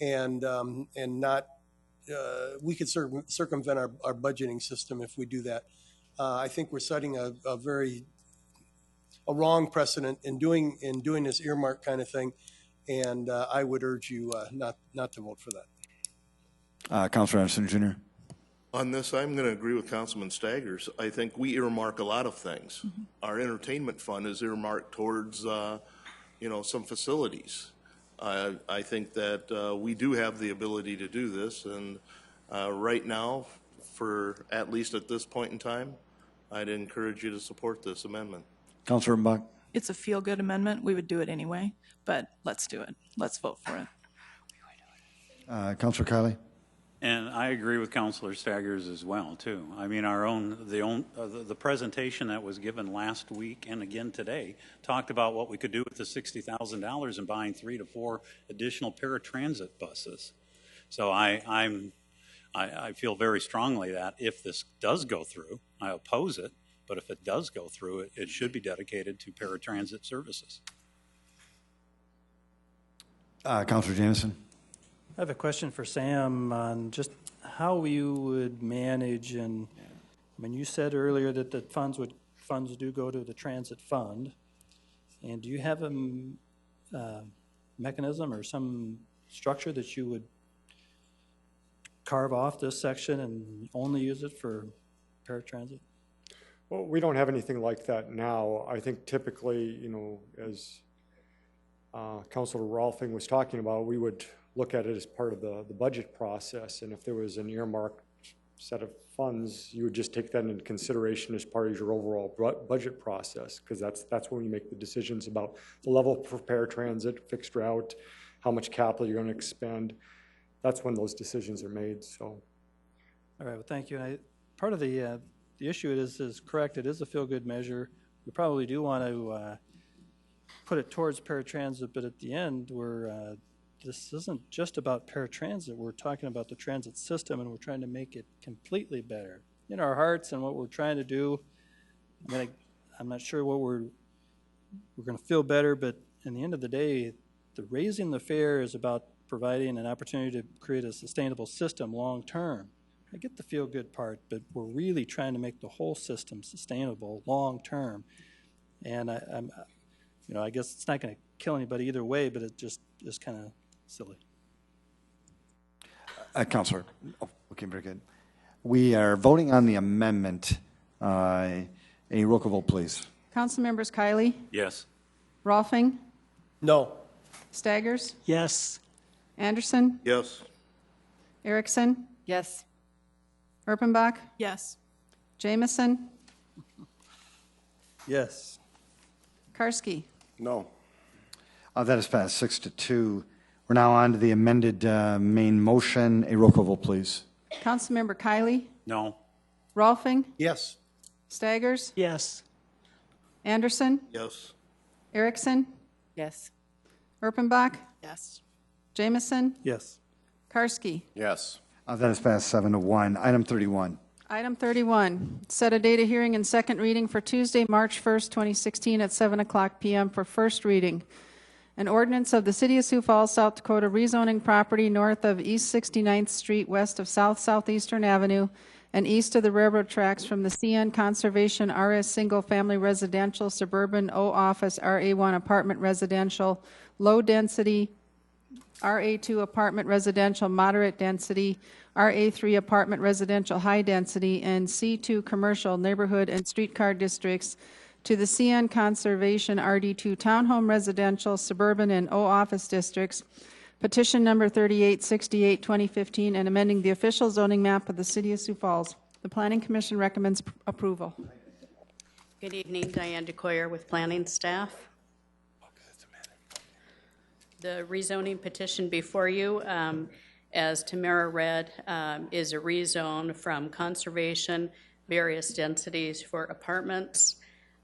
and not we could circumvent our budgeting system if we do that. I think we're setting a wrong precedent in doing this earmark kind of thing, and I would urge you not to vote for that. Councilor Anderson Jr. On this, I'm going to agree with Councilman Staggers. I think we earmark a lot of things. Mm-hmm. Our entertainment fund is earmarked towards, some facilities. I think that we do have the ability to do this, and right now, for at least at this point in time, I'd encourage you to support this amendment. Councilor Buck. It's a feel-good amendment. We would do it anyway, but let's do it. Let's vote for it. Councilor Kiley. And I agree with Councilor Staggers as well, too. I mean, the presentation that was given last week and again today talked about what we could do with the $60,000 in buying 3 to 4 additional paratransit buses. So I feel very strongly that if this does go through, I oppose it, but if it does go through, it should be dedicated to paratransit services. Councilor Jameson. I have a question for Sam on just how you would manage, and I mean, you said earlier that the funds do go to the transit fund, and do you have a mechanism or some structure that you would carve off this section and only use it for paratransit? Well, we don't have anything like that now. I think typically, as Councilor Rolfing was talking about, we would look at it as part of the budget process, and if there was an earmarked set of funds, you would just take that into consideration as part of your overall budget process, because that's when you make the decisions about the level of paratransit, fixed route, how much capital you're going to expend. That's when those decisions are made. So, all right. Well, thank you. And part of the issue is correct. It is a feel-good measure. We probably do want to put it towards paratransit, but at the end, this isn't just about paratransit. We're talking about the transit system, and we're trying to make it completely better. In our hearts and what we're trying to do, I'm not sure what we're going to feel better, but in the end of the day, the raising the fare is about providing an opportunity to create a sustainable system long term. I get the feel-good part, but we're really trying to make the whole system sustainable long term. And you know, I guess it's not going to kill anybody either way, but it just is kind of silly. Counselor. Oh, okay, very good. We are voting on the amendment. A roll call vote, please. Council members Kiley, Yes. Rolfing, No. Staggers, Yes. Anderson, Yes. Erickson, Yes. Erpenbach, Yes. Jamison, Yes. Karski. No. That is passed 6-2. We're now on to the amended main motion. A roll call vote, please. Councilmember Kiley, No. Rolfing, Yes. Staggers, Yes. Anderson, Yes. Erickson, Yes. Erpenbach, Yes. Jamison, Yes. Karski. Yes. That is passed 7-1. Item 31. Item 31, set a date of hearing and second reading for Tuesday, March 1st, 2016 at 7 o'clock p.m. for first reading. An ordinance of the City of Sioux Falls, South Dakota rezoning property north of East 69th Street, west of South Southeastern Avenue, and east of the railroad tracks from the CN Conservation RS Single Family Residential Suburban O Office RA1 Apartment Residential Low Density RA2 Apartment Residential Moderate Density RA3 Apartment Residential High Density and C2 Commercial Neighborhood and Streetcar Districts to the CN Conservation RD2 Townhome Residential Suburban and O Office Districts, petition number 3868, 2015, and amending the official zoning map of the City of Sioux Falls. The Planning Commission recommends approval. Good evening, Diane DeCoyer with planning staff. The rezoning petition before you, as Tamara read, is a rezone from conservation, various densities for apartments,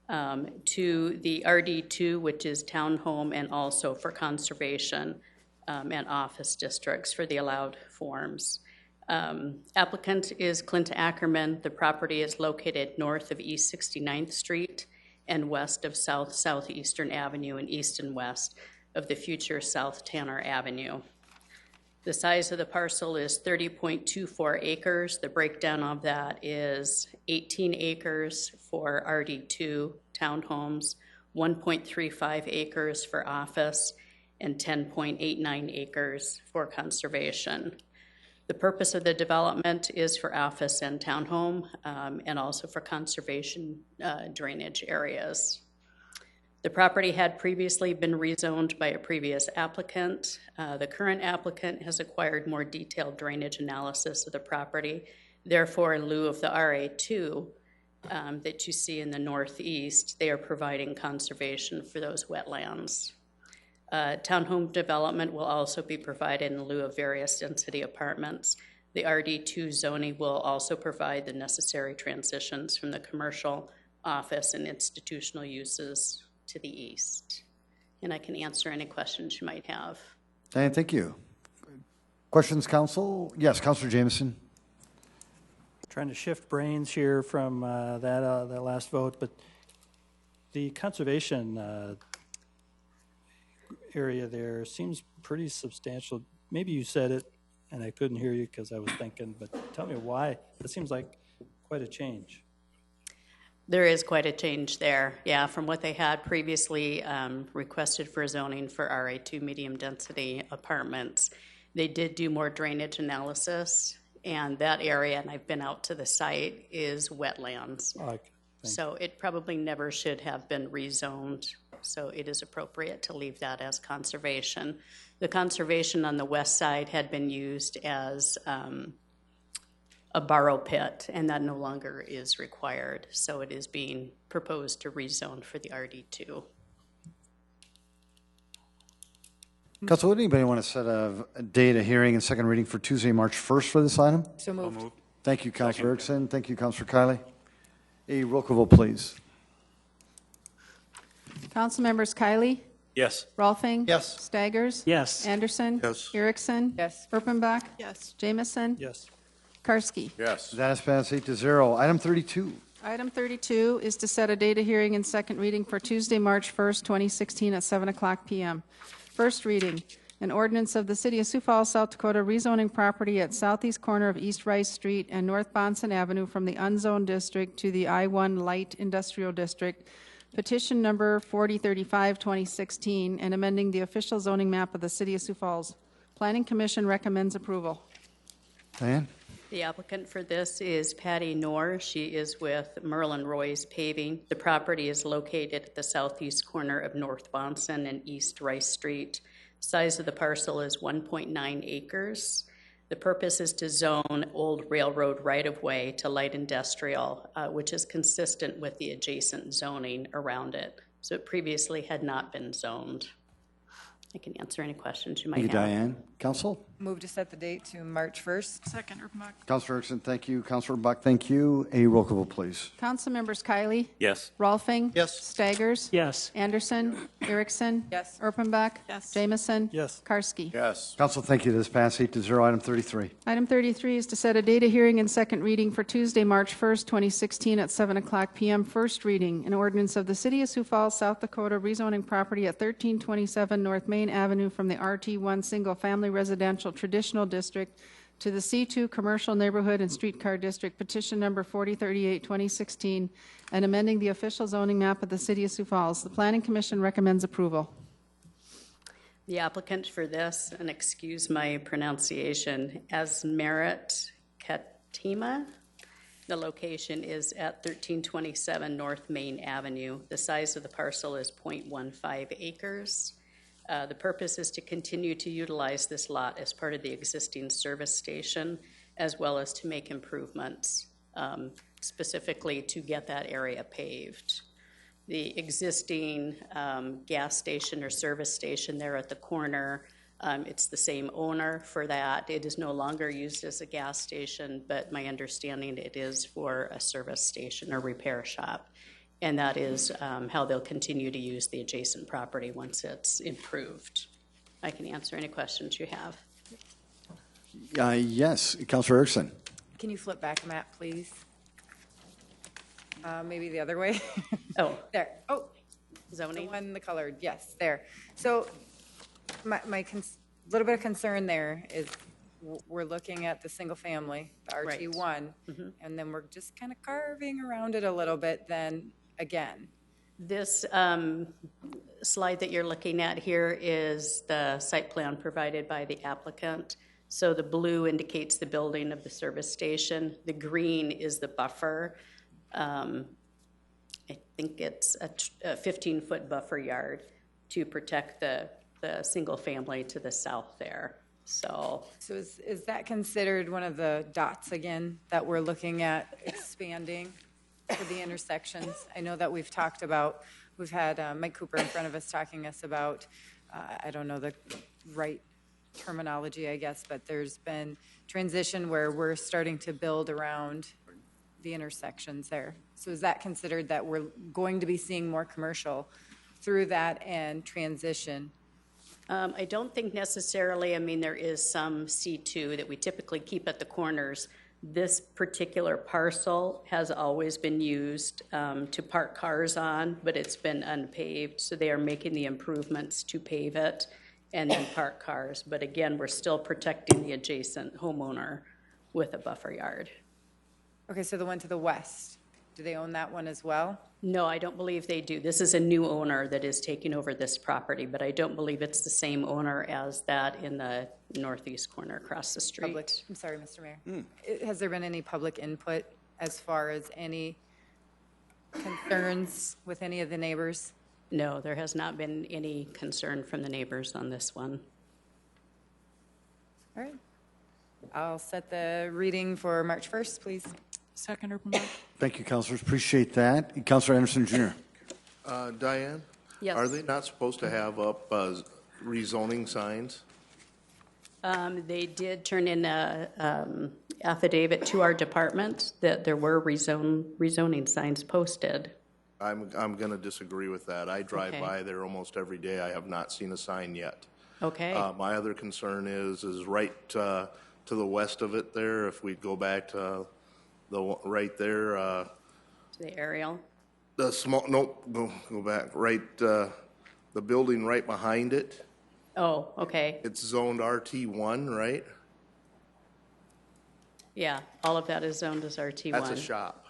to the RD2, which is townhome, and also for conservation and office districts for the allowed forms. Applicant is Clint Ackerman. The property is located north of East 69th Street and west of South Southeastern Avenue and east and west of the future South Tanner Avenue. The size of the parcel is 30.24 acres. The breakdown of that is 18 acres for RD2 townhomes, 1.35 acres for office, and 10.89 acres for conservation. The purpose of the development is for office and townhome, and also for conservation drainage areas. The property had previously been rezoned by a previous applicant. The current applicant has acquired more detailed drainage analysis of the property. Therefore, in lieu of the RA2 that you see in the northeast, they are providing conservation for those wetlands. Townhome development will also be provided in lieu of various density apartments. The RD2 zoning will also provide the necessary transitions from the commercial, office, and institutional uses to the east. And I can answer any questions you might have. Diane, thank you. Questions, Council? Yes, Councilor Jamison. Trying to shift brains here from that last vote, but the conservation area there seems pretty substantial. Maybe you said it and I couldn't hear you because I was thinking, but tell me why. It seems like quite a change. There is quite a change there, yeah, from what they had previously requested for zoning for RA2 medium density apartments. They did do more drainage analysis, and that area, and I've been out to the site, is wetlands. Okay, so it probably never should have been rezoned, so it is appropriate to leave that as conservation. The conservation on the west side had been used as a borrow pit, and that no longer is required. So it is being proposed to rezone for the RD2. Council, would anybody want to set a date, a hearing, and second reading for Tuesday, March 1st for this item? So moved. Thank you, Councilor Erickson. Thank you, Councilor Kiley. A roll call vote, please. Council members Kiley, Yes. Rolfing, Yes. Staggers, Yes. Anderson, Yes. Erickson, Yes. Erpenbach, Yes. Jamison, Yes. Karski. Yes. That is passed 8-0. Item 32. Item 32 is to set a date of hearing and second reading for Tuesday, March 1st, 2016 at 7 o'clock p.m. First reading, an ordinance of the City of Sioux Falls, South Dakota rezoning property at southeast corner of East Rice Street and North Bonson Avenue from the unzoned district to the I-1 Light Industrial District. Petition number 4035, 2016, and amending the official zoning map of the City of Sioux Falls. Planning Commission recommends approval. Diane? The applicant for this is Patty Knorr. She is with Merlin Roy's Paving. The property is located at the southeast corner of North Bonson and East Rice Street. Size of the parcel is 1.9 acres. The purpose is to zone old railroad right-of-way to light industrial, which is consistent with the adjacent zoning around it. So it previously had not been zoned. I can answer any questions you might have. Thank you, Diane. Council? Move to set the date to March 1st. Second, Erpenbach. Councilor Erickson, thank you. Councilor Buck, thank you. A roll call, please. Council members Kylie? Yes. Rolfing? Yes. Staggers? Yes. Anderson? Erickson? Yes. Erpenbach? Yes. Jamison? Yes. Karski? Yes. Council, thank you. This passed 8-0. Item 33. Item 33 is to set a data hearing and second reading for Tuesday, March 1st, 2016 at 7 o'clock p.m. First reading, an ordinance of the City of Sioux Falls, South Dakota, rezoning property at 1327 North Main Avenue from the RT1 Single Family Residential Traditional District to the C2 Commercial Neighborhood and Streetcar District, petition number 4038, 2016, and amending the official zoning map of the City of Sioux Falls. The Planning Commission recommends approval. The applicant for this, and excuse my pronunciation, Asmerit Katima. The location is at 1327 North Main Avenue. The size of the parcel is 0.15 acres. The purpose is to continue to utilize this lot as part of the existing service station, as well as to make improvements, specifically to get that area paved. The existing gas station or service station there at the corner, it's the same owner for that. It is no longer used as a gas station, but my understanding it is for a service station or repair shop. And that is how they'll continue to use the adjacent property once it's improved. I can answer any questions you have. Yes. Councilor Erickson. Can you flip back a map, please? Maybe the other way. Oh. There. Oh. Zoning? The one, the colored. Yes, there. So my little bit of concern there is we're looking at the single family, the RT1, Right. Mm-hmm. and then we're just kind of carving around it a little bit then again. This slide that you're looking at here is the site plan provided by the applicant. So the blue indicates the building of the service station. The green is the buffer. I think it's a 15-foot buffer yard to protect the single family to the south there. So is that considered one of the dots again that we're looking at expanding for the intersections? I know that we've talked about, we've had Mike Cooper in front of us talking us about, I don't know the right terminology, I guess, but there's been transition where we're starting to build around the intersections there. So is that considered that we're going to be seeing more commercial through that and transition? I don't think necessarily. I mean, there is some C2 that we typically keep at the corners. This particular parcel has always been used to park cars on, but it's been unpaved. So they are making the improvements to pave it and then park cars. But again, we're still protecting the adjacent homeowner with a buffer yard. Okay, so the one to the west, do they own that one as well? No, I don't believe they do. This is a new owner that is taking over this property, but I don't believe it's the same owner as that in the northeast corner across the street. I'm sorry, Mr. Mayor. Has there been any public input as far as any concerns with any of the neighbors? No, there has not been any concern from the neighbors on this one. All right. I'll set the reading for March 1st, please. Second, Erpenbach. Thank you, councilors. Appreciate that. Councilor Anderson, Jr. Diane? Yes. Are they not supposed to have up rezoning signs? They did turn in a affidavit to our department that there were rezoning signs posted. I'm going to disagree with that. I drive Okay. by there almost every day. I have not seen a sign yet. Okay. My other concern is right to the west of it there, if we go back to right there. To the aerial. The small, nope, go back, right, the building right behind it. Oh, okay. It's zoned RT1, right? Yeah, all of that is zoned as RT1. That's a shop.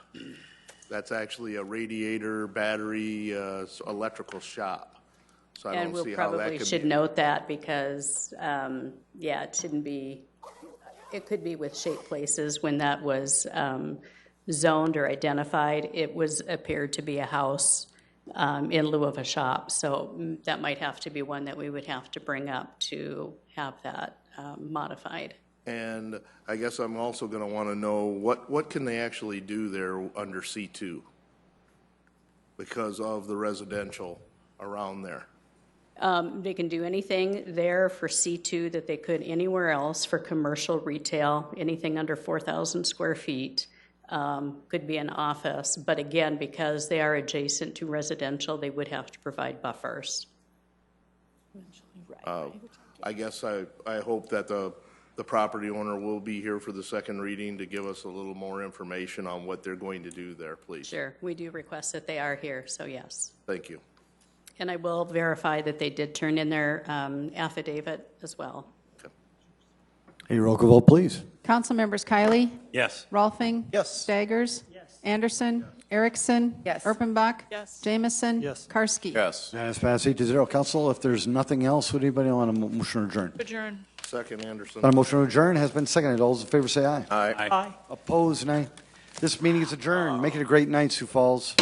That's actually a radiator, battery, electrical shop. So I And don't see we'll how that probably could should be. note that because, yeah, it shouldn't be, it could be with shaped places when that was zoned or identified. It was appeared to be a house in lieu of a shop. So that might have to be one that we would have to bring up to have that modified. And I guess I'm also going to want to know what can they actually do there under C2 because of the residential around there? They can do anything there for C2 that they could anywhere else for commercial retail, anything under 4,000 square feet. Could be an office, but again, because they are adjacent to residential, they would have to provide buffers. I guess I hope that the property owner will be here for the second reading to give us a little more information on what they're going to do there, please. Sure, we do request that they are here, so yes. Thank you. And I will verify that they did turn in their affidavit as well. A roll call vote, please. Council members Kylie? Yes. Rolfing? Yes. Staggers? Yes. Anderson? Erickson? Yes. Erpenbach? Yes. Jamison? Yes. Karski? Yes. Unanimous pass 8-0. Council, if there's nothing else, would anybody want a motion to adjourn? Adjourn. Second, Anderson. On a motion to adjourn has been seconded. All those in favor say aye. Aye. Aye. Opposed, nay. This meeting is adjourned. Make it a great night, Sioux Falls.